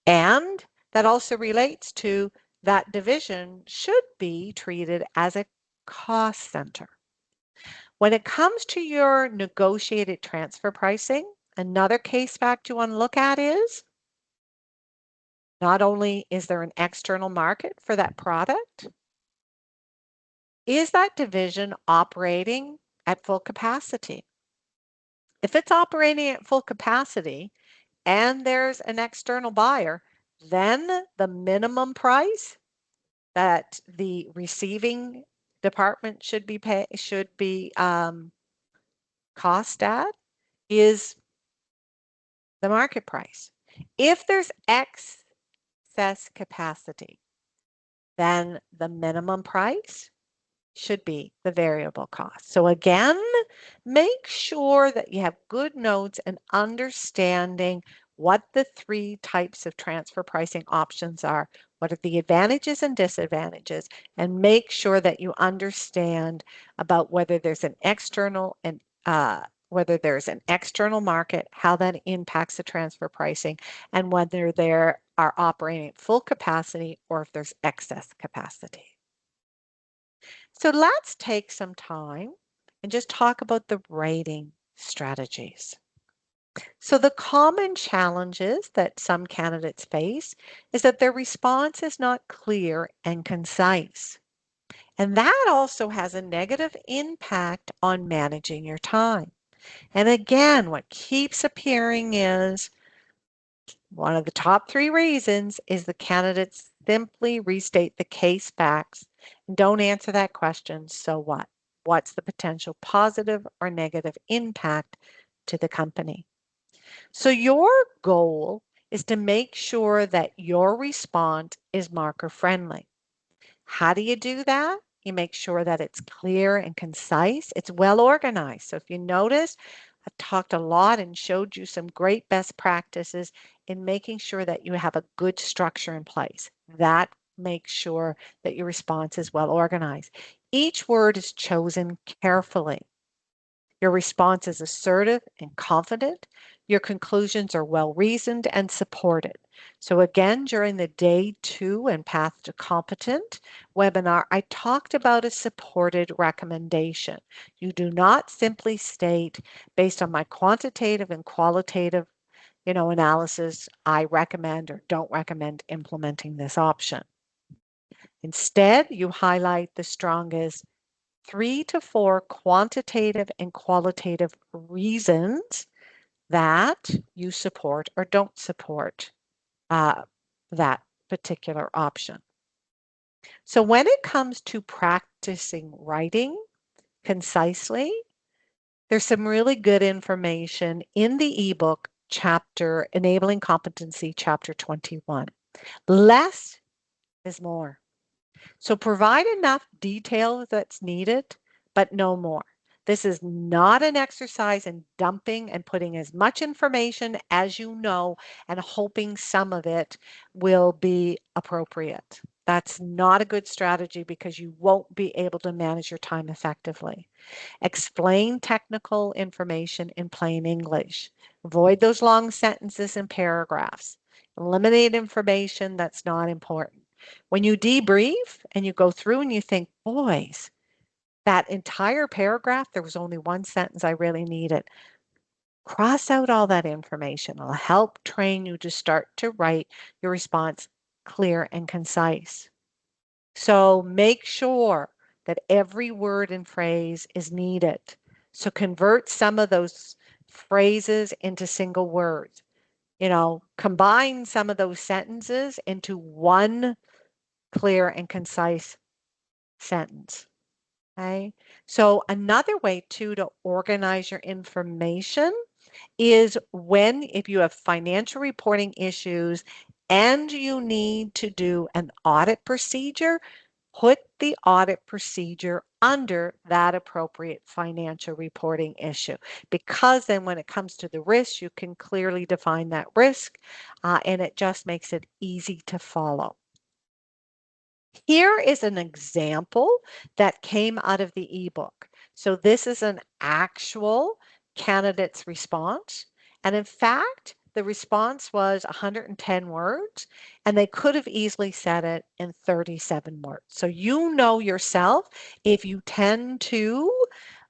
And that also relates to that division should be treated as a cost center. When it comes to your negotiated transfer pricing, another case fact you want to look at is not only is there an external market for that product, is that division operating at full capacity? If it's operating at full capacity and there's an external buyer, then the minimum price that the receiving department should be cost at is the market price. If there's excess capacity, then the minimum price should be the variable cost. So again, make sure that you have good notes and understanding what the three types of transfer pricing options are, what are the advantages and disadvantages, and make sure that you understand about whether there's an external market, how that impacts the transfer pricing, and whether they are operating at full capacity or if there's excess capacity. So let's take some time and just talk about the rating strategies. So the common challenges that some candidates face is that their response is not clear and concise. And that also has a negative impact on managing your time. And again, what keeps appearing is one of the top three reasons is the candidates simply restate the case facts and don't answer that question, so what? What's the potential positive or negative impact to the company? So your goal is to make sure that your response is marker friendly. How do you do that? You make sure that it's clear and concise. It's well organized. So if you notice, I've talked a lot and showed you some great best practices in making sure that you have a good structure in place. That makes sure that your response is well organized. Each word is chosen carefully. Your response is assertive and confident. Your conclusions are well reasoned and supported. So again, during the day 2 and Path to Competent webinar, I talked about a supported recommendation. You do not simply state, based on my quantitative and qualitative analysis, I recommend or don't recommend implementing this option. Instead, you highlight the strongest 3 to 4 quantitative and qualitative reasons that you support or don't support that particular option. So when it comes to practicing writing concisely, there's some really good information in the ebook chapter Enabling Competency, chapter 21. Less is more. So provide enough detail that's needed, but no more. This is not an exercise in dumping and putting as much information as you know and hoping some of it will be appropriate. That's not a good strategy because you won't be able to manage your time effectively. Explain technical information in plain English. Avoid those long sentences and paragraphs. Eliminate information that's not important. When you debrief and you go through and you think, boys, that entire paragraph, there was only one sentence I really needed. Cross out all that information. It'll help train you to start to write your response clear and concise. So make sure that every word and phrase is needed. So convert some of those phrases into single words. Combine some of those sentences into one clear and concise sentence. Okay. So another way too to organize your information is if you have financial reporting issues and you need to do an audit procedure, put the audit procedure under that appropriate financial reporting issue, because then when it comes to the risk, you can clearly define that risk and it just makes it easy to follow. Here is an example that came out of the ebook. So this is an actual candidate's response. And in fact, the response was 110 words, and they could have easily said it in 37 words. So you know yourself if you tend to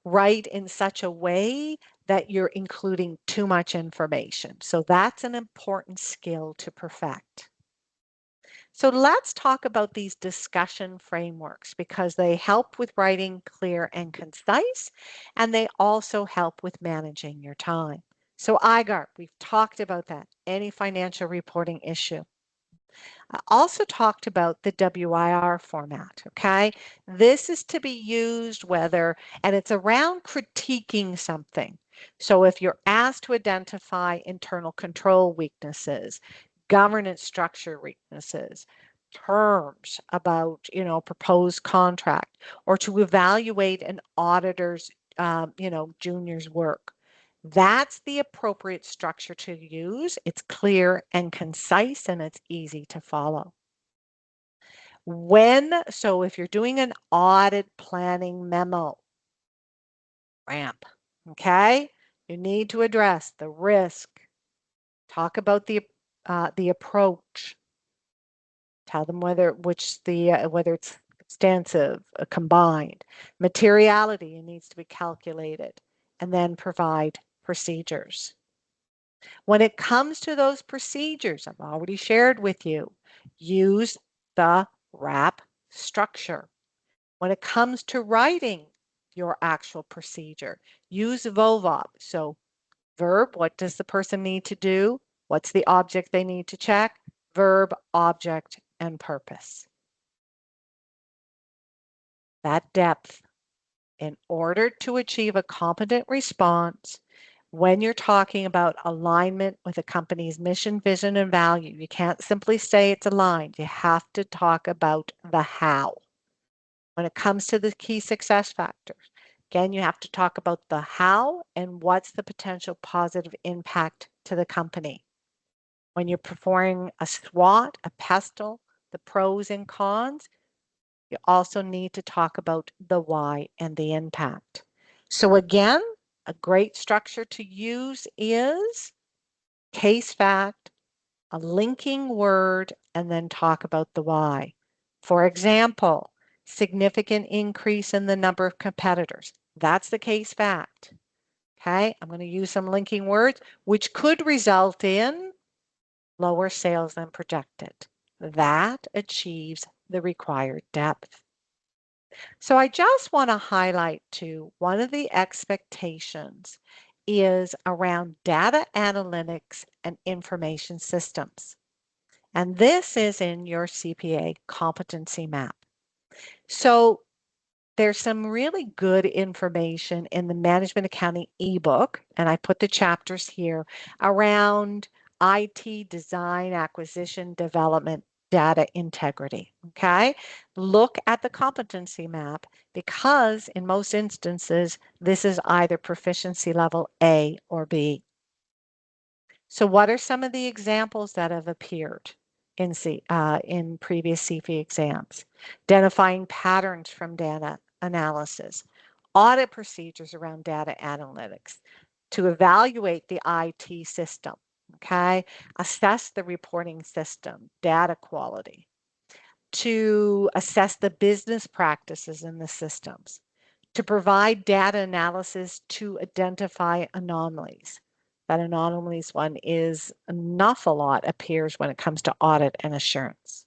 write in such a way that you're including too much information. So that's an important skill to perfect. So let's talk about these discussion frameworks because they help with writing clear and concise, and they also help with managing your time. So IGAR, we've talked about that, any financial reporting issue. I also talked about the WIR format, okay? This is to be used and it's around critiquing something. So if you're asked to identify internal control weaknesses, governance structure weaknesses, terms about, proposed contract, or to evaluate an auditor's, junior's work. That's the appropriate structure to use. It's clear and concise and it's easy to follow. So if you're doing an audit planning memo, ramp, okay? You need to address the risk. Talk about the approach. Tell them whether it's extensive, combined. Materiality needs to be calculated, and then provide procedures. When it comes to those procedures, I've already shared with you, use the WRAP structure. When it comes to writing your actual procedure, use VOVOP. So verb, what does the person need to do? What's the object they need to check? Verb, object, and purpose. That depth. In order to achieve a competent response, when you're talking about alignment with a company's mission, vision, and value, you can't simply say it's aligned. You have to talk about the how. When it comes to the key success factors, again, you have to talk about the how and what's the potential positive impact to the company. When you're performing a SWOT, a PESTLE, the pros and cons, you also need to talk about the why and the impact. So again, a great structure to use is case fact, a linking word, and then talk about the why. For example, significant increase in the number of competitors. That's the case fact. Okay, I'm going to use some linking words, which could result in lower sales than projected. That achieves the required depth. So I just want to highlight too, one of the expectations is around data analytics and information systems. And this is in your CPA competency map. So there's some really good information in the management accounting ebook, and I put the chapters here around IT design, acquisition, development, data integrity. Okay, look at the competency map because in most instances, this is either proficiency level A or B. So what are some of the examples that have appeared in previous CFE exams? Identifying patterns from data analysis, audit procedures around data analytics, to evaluate the IT system, okay? Assess the reporting system, data quality, to assess the business practices in the systems, to provide data analysis to identify anomalies. That anomalies one is an awful lot appears when it comes to audit and assurance.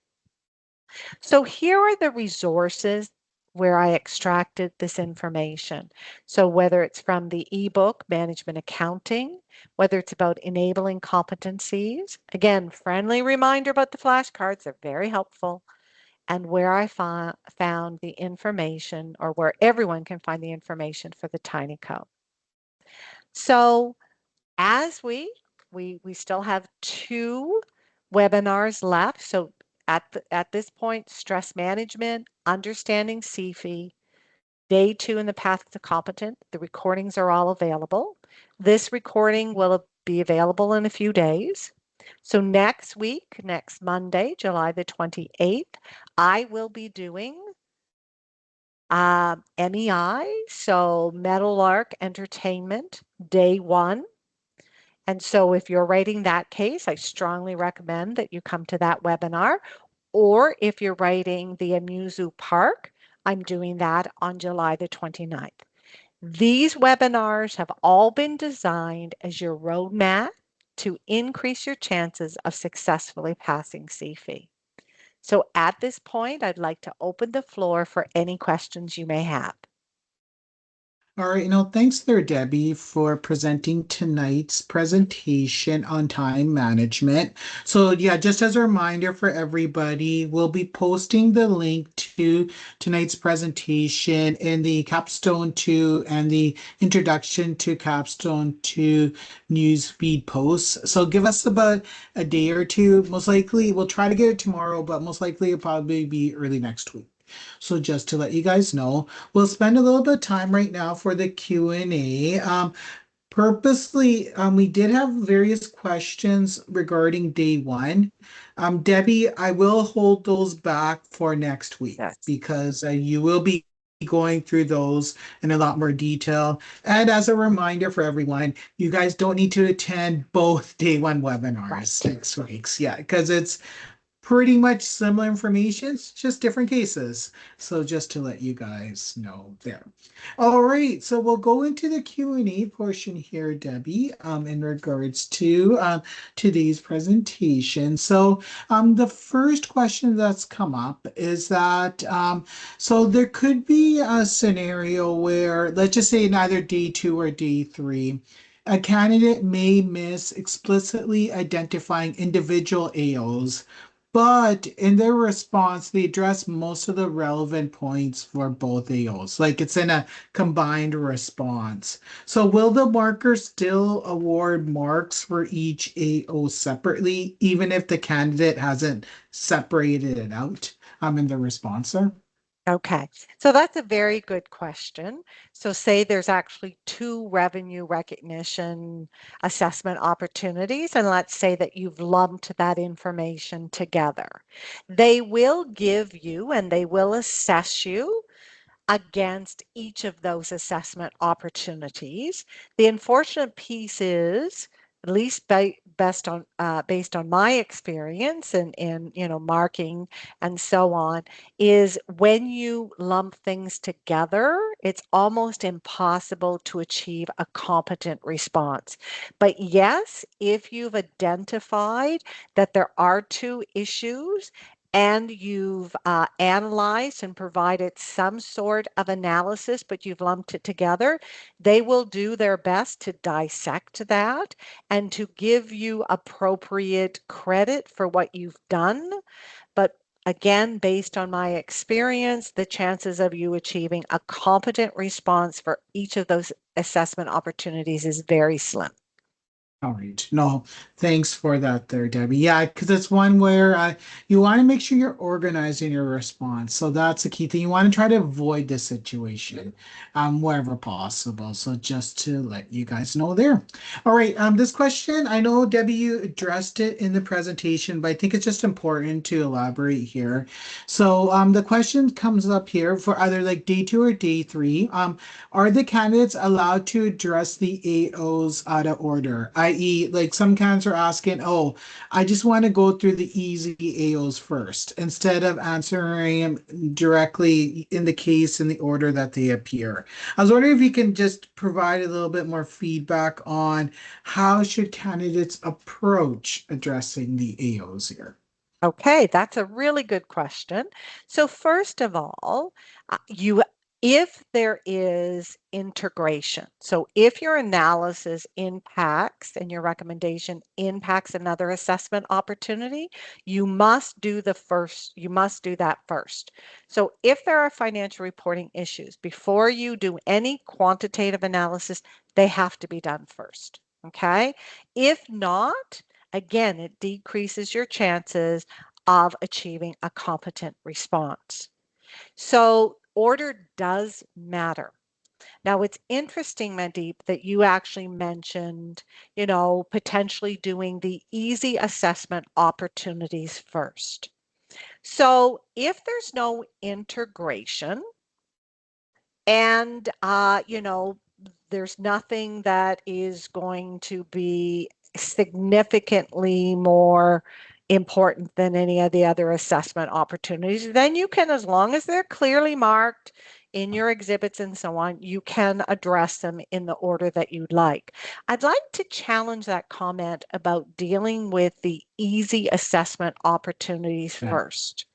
So here are the resources where I extracted this information. So whether it's from the ebook, Management Accounting, whether it's about enabling competencies, again, friendly reminder about the flashcards, they're very helpful, and where I found the information or where everyone can find the information for the Tiny Co. So as we still have 2 webinars left. So at this point, stress management, understanding CFE, day 2 in the path to competent. The recordings are all available. This recording will be available in a few days. So next week, next Monday, July the 28th, I will be doing MEI, so Meadowlark Entertainment, day 1. And so if you're writing that case, I strongly recommend that you come to that webinar. Or if you're writing the Amuzu Park, I'm doing that on July the 29th. These webinars have all been designed as your roadmap to increase your chances of successfully passing CFE. So at this point, I'd like to open the floor for any questions you may have. All right, thanks there, Debbie, for presenting tonight's presentation on time management. So yeah, just as a reminder for everybody, we'll be posting the link to tonight's presentation in the Capstone 2 and the Introduction to Capstone 2 newsfeed posts. So give us about a day or two. Most likely, we'll try to get it tomorrow, but most likely it'll probably be early next week. So just to let you guys know, we'll spend a little bit of time right now for the Q&A. Purposely, we did have various questions regarding day 1. Debbie, I will hold those back for next week Yes. because you will be going through those in a lot more detail. And as a reminder for everyone, you guys don't need to attend both day 1 webinars Right. next week. Yeah, because it's pretty much similar information, it's just different cases. So just to let you guys know there. All right, so we'll go into the Q&A portion here, Debbie, in regards to today's presentation. So the first question that's come up is that, so there could be a scenario where, let's just say in either day 2 or day 3, a candidate may miss explicitly identifying individual AOs, but in their response, they address most of the relevant points for both AOs. Like it's in a combined response. So will the marker still award marks for each AO separately, even if the candidate hasn't separated it out in the responser? Okay, so that's a very good question. So, say there's actually two revenue recognition assessment opportunities, and let's say that you've lumped that information together. They will give you and they will assess you against each of those assessment opportunities. The unfortunate piece is, at least based on my experience in marking and so on, is when you lump things together, it's almost impossible to achieve a competent response. But yes, if you've identified that there are two issues and you've analyzed and provided some sort of analysis, but you've lumped it together, they will do their best to dissect that and to give you appropriate credit for what you've done. But again, based on my experience, the chances of you achieving a competent response for each of those assessment opportunities is very slim. All right. No, thanks for that there, Debbie. Yeah, because it's one where you want to make sure you're organized in your response. So that's the key thing. You want to try to avoid this situation wherever possible. So just to let you guys know there. All right. This question, I know Debbie, you addressed it in the presentation, but I think it's just important to elaborate here. So the question comes up here for either like day two or day three. Are the candidates allowed to address the AOs out of order? I.e., like some candidates are asking, oh, I just want to go through the easy AOs first instead of answering them directly in the case in the order that they appear. I was wondering if you can just provide a little bit more feedback on how should candidates approach addressing the AOs here. Okay, that's a really good question. So first of all, you if there is integration, so if your analysis impacts and your recommendation impacts another assessment opportunity, you must do that first. So if there are financial reporting issues, before you do any quantitative analysis, they have to be done first. Okay? If not, again, it decreases your chances of achieving a competent response. So order does matter. Now, it's interesting, Mandeep, that you actually mentioned, potentially doing the easy assessment opportunities first. So if there's no integration, and, there's nothing that is going to be significantly more important than any of the other assessment opportunities. Then you can, as long as they're clearly marked in your exhibits and so on, you can address them in the order that you'd like. I'd like to challenge that comment about dealing with the easy assessment opportunities Yeah. first.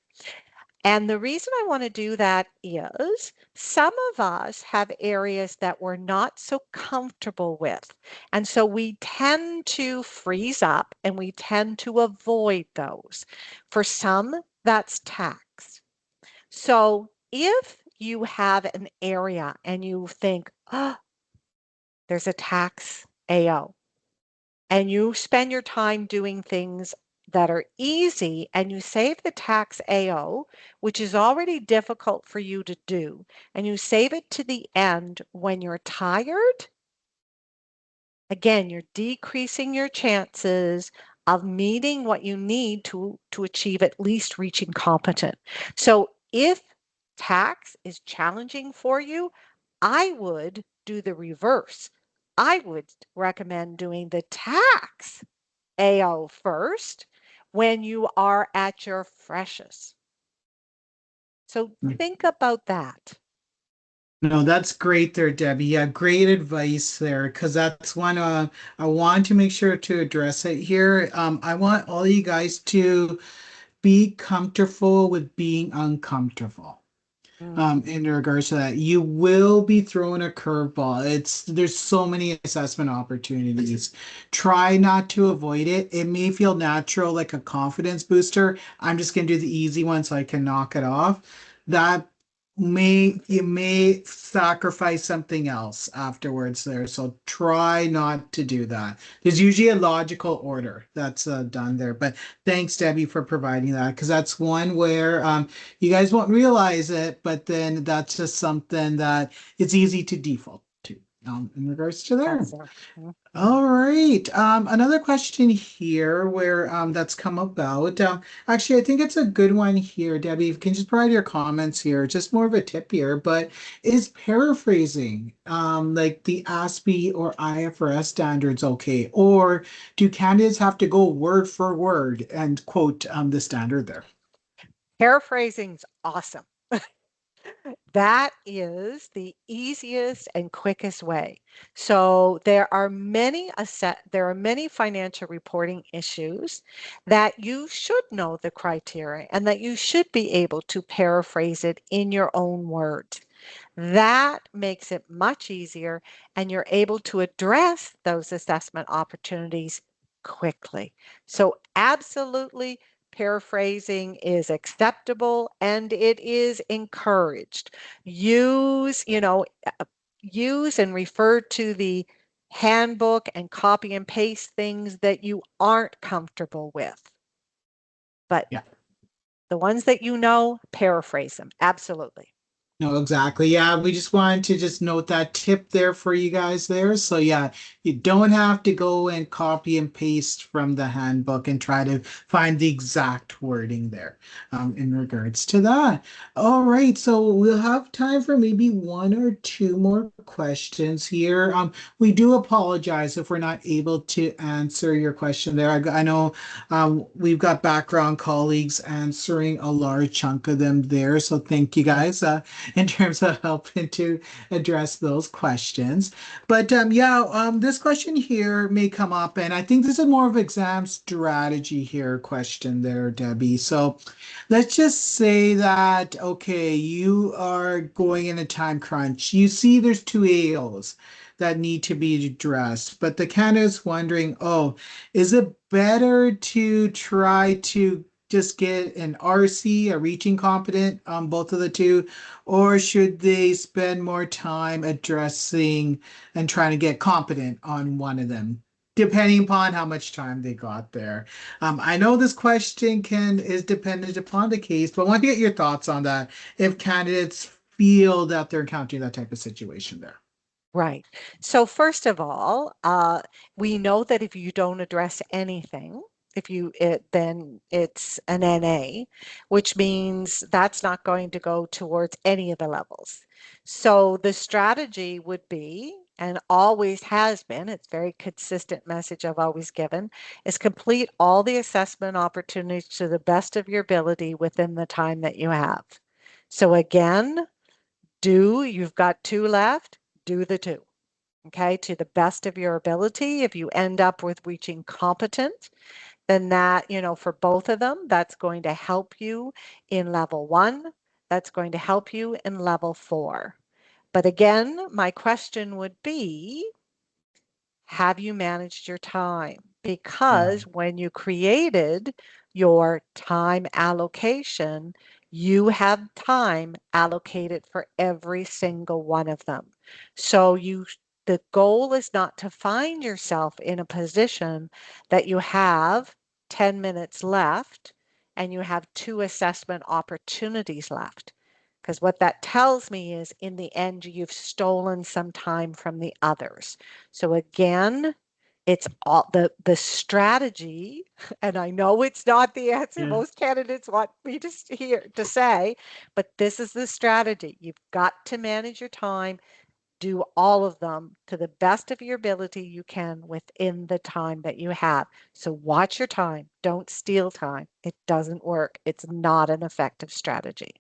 And the reason I want to do that is some of us have areas that we're not so comfortable with. And so we tend to freeze up and we tend to avoid those. For some, that's tax. So if you have an area and you think, oh, there's a tax AO, and you spend your time doing things that are easy and you save the tax AO, which is already difficult for you to do, and you save it to the end when you're tired, again, you're decreasing your chances of meeting what you need to achieve at least reaching competent. So if tax is challenging for you, I would do the reverse. I would recommend doing the tax AO first when you are at your freshest. So think about that. No, that's great there, Debbie. Yeah, great advice there, because that's one I want to make sure to address it here. I want all you guys to be comfortable with being uncomfortable. Mm, In regards to that, you will be thrown a curveball. There's so many assessment opportunities. Try not to avoid it. It may feel natural, like a confidence booster. I'm just gonna do the easy one so I can knock it off. That you may sacrifice something else afterwards there. So try not to do that. There's usually a logical order that's done there. But thanks, Debbie, for providing that because that's one where you guys won't realize it, but then that's just something that it's easy to default to in regards to there. That's a, mhm. All right. Another question here where that's come about. Actually, I think it's a good one here, Debbie. If you can just provide your comments here, just more of a tip here. But is paraphrasing like the ASPE or IFRS standards okay? Or do candidates have to go word for word and quote the standard there? Paraphrasing's awesome. That is the easiest and quickest way. So there are many financial reporting issues that you should know the criteria and that you should be able to paraphrase it in your own words. That makes it much easier, and you're able to address those assessment opportunities quickly. So, absolutely, paraphrasing is acceptable and it is encouraged. Use, you know, use and refer to the handbook and copy and paste things that you aren't comfortable with. But Yeah. the ones that you know, paraphrase them. Absolutely. No, exactly. Yeah, we just wanted to just note that tip there for you guys there. So yeah, you don't have to go and copy and paste from the handbook and try to find the exact wording there in regards to that. All right, so we'll have time for maybe one or two more questions here. We do apologize if we're not able to answer your question there. I know we've got background colleagues answering a large chunk of them there, so thank you guys. In terms of helping to address those questions. But yeah, this question here may come up, and I think this is more of exam strategy here question there, Debbie. So let's just say that, okay, you are going in a time crunch. You see there's two AOs that need to be addressed, but the candidate's wondering, oh, is it better to try to just get an RC, a reaching competent on both of the two, or should they spend more time addressing and trying to get competent on one of them, depending upon how much time they got there? I know this question can is dependent upon the case, but I want to get your thoughts on that. If candidates feel that they're encountering that type of situation there. Right. So first of all, we know that if you don't address anything, if you it then it's an NA, which means that's not going to go towards any of the levels. So the strategy would be, and always has been, it's very consistent message I've always given, is complete all the assessment opportunities to the best of your ability within the time that you have. So again, you've got two left, do the two. Okay, to the best of your ability. If you end up with reaching competent, then that, for both of them, that's going to help you in level one. That's going to help you in level four. But again, my question would be, have you managed your time? Yeah. Because when you created your time allocation, you have time allocated for every single one of them. So the goal is not to find yourself in a position that you have 10 minutes left and you have two assessment opportunities left. Because what that tells me is in the end, you've stolen some time from the others. So again, it's all the strategy, and I know it's not the answer Yeah. most candidates want me to hear to say, but this is the strategy. You've got to manage your time, do all of them to the best of your ability you can within the time that you have. So watch your time. Don't steal time. It doesn't work. It's not an effective strategy.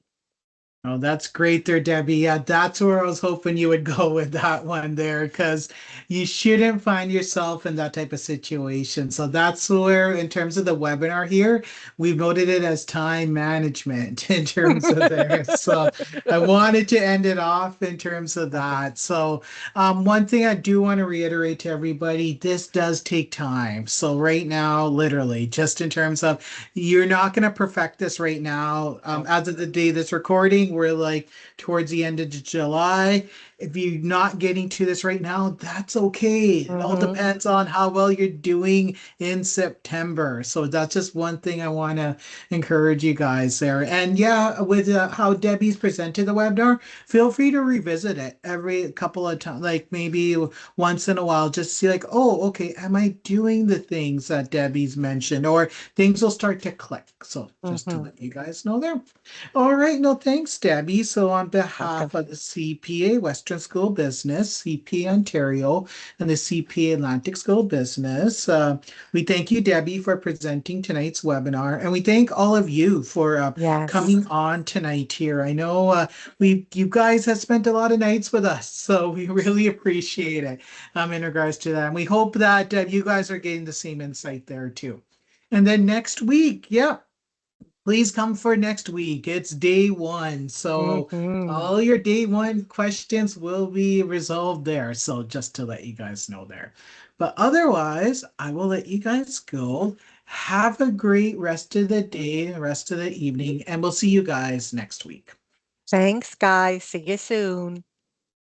Oh, that's great there, Debbie. Yeah, that's where I was hoping you would go with that one there, because you shouldn't find yourself in that type of situation. So that's where, in terms of the webinar here, we've noted it as time management in terms of there. So I wanted to end it off in terms of that. So one thing I do want to reiterate to everybody, this does take time. So right now, literally, just in terms of you're not going to perfect this right now. No. As of the day this recording, We're like towards the end of July. If you're not getting to this right now, that's okay. It all Mm-hmm. depends on how well you're doing in September. So that's just one thing I want to encourage you guys there. And yeah, with how Debbie's presented the webinar, feel free to revisit it every couple of times, like maybe once in a while, just see like, oh, okay, am I doing the things that Debbie's mentioned? Or things will start to click. So just to Mm-hmm. let you guys know there. All right, no, thanks, Debbie. So on Welcome. behalf of the CPA Western School Business, CPA Ontario, and the CPA Atlantic School Business, we thank you, Debbie, for presenting tonight's webinar, and we thank all of you for Yes. coming on tonight here. I know you guys have spent a lot of nights with us, so we really appreciate it in regards to that. And we hope that you guys are getting the same insight there too. And then next week, yeah, please come for next week. It's day one. So Mm-hmm. all your day one questions will be resolved there. So just to let you guys know there. But otherwise, I will let you guys go. Have a great rest of the day and rest of the evening, and we'll see you guys next week. Thanks, guys. See you soon.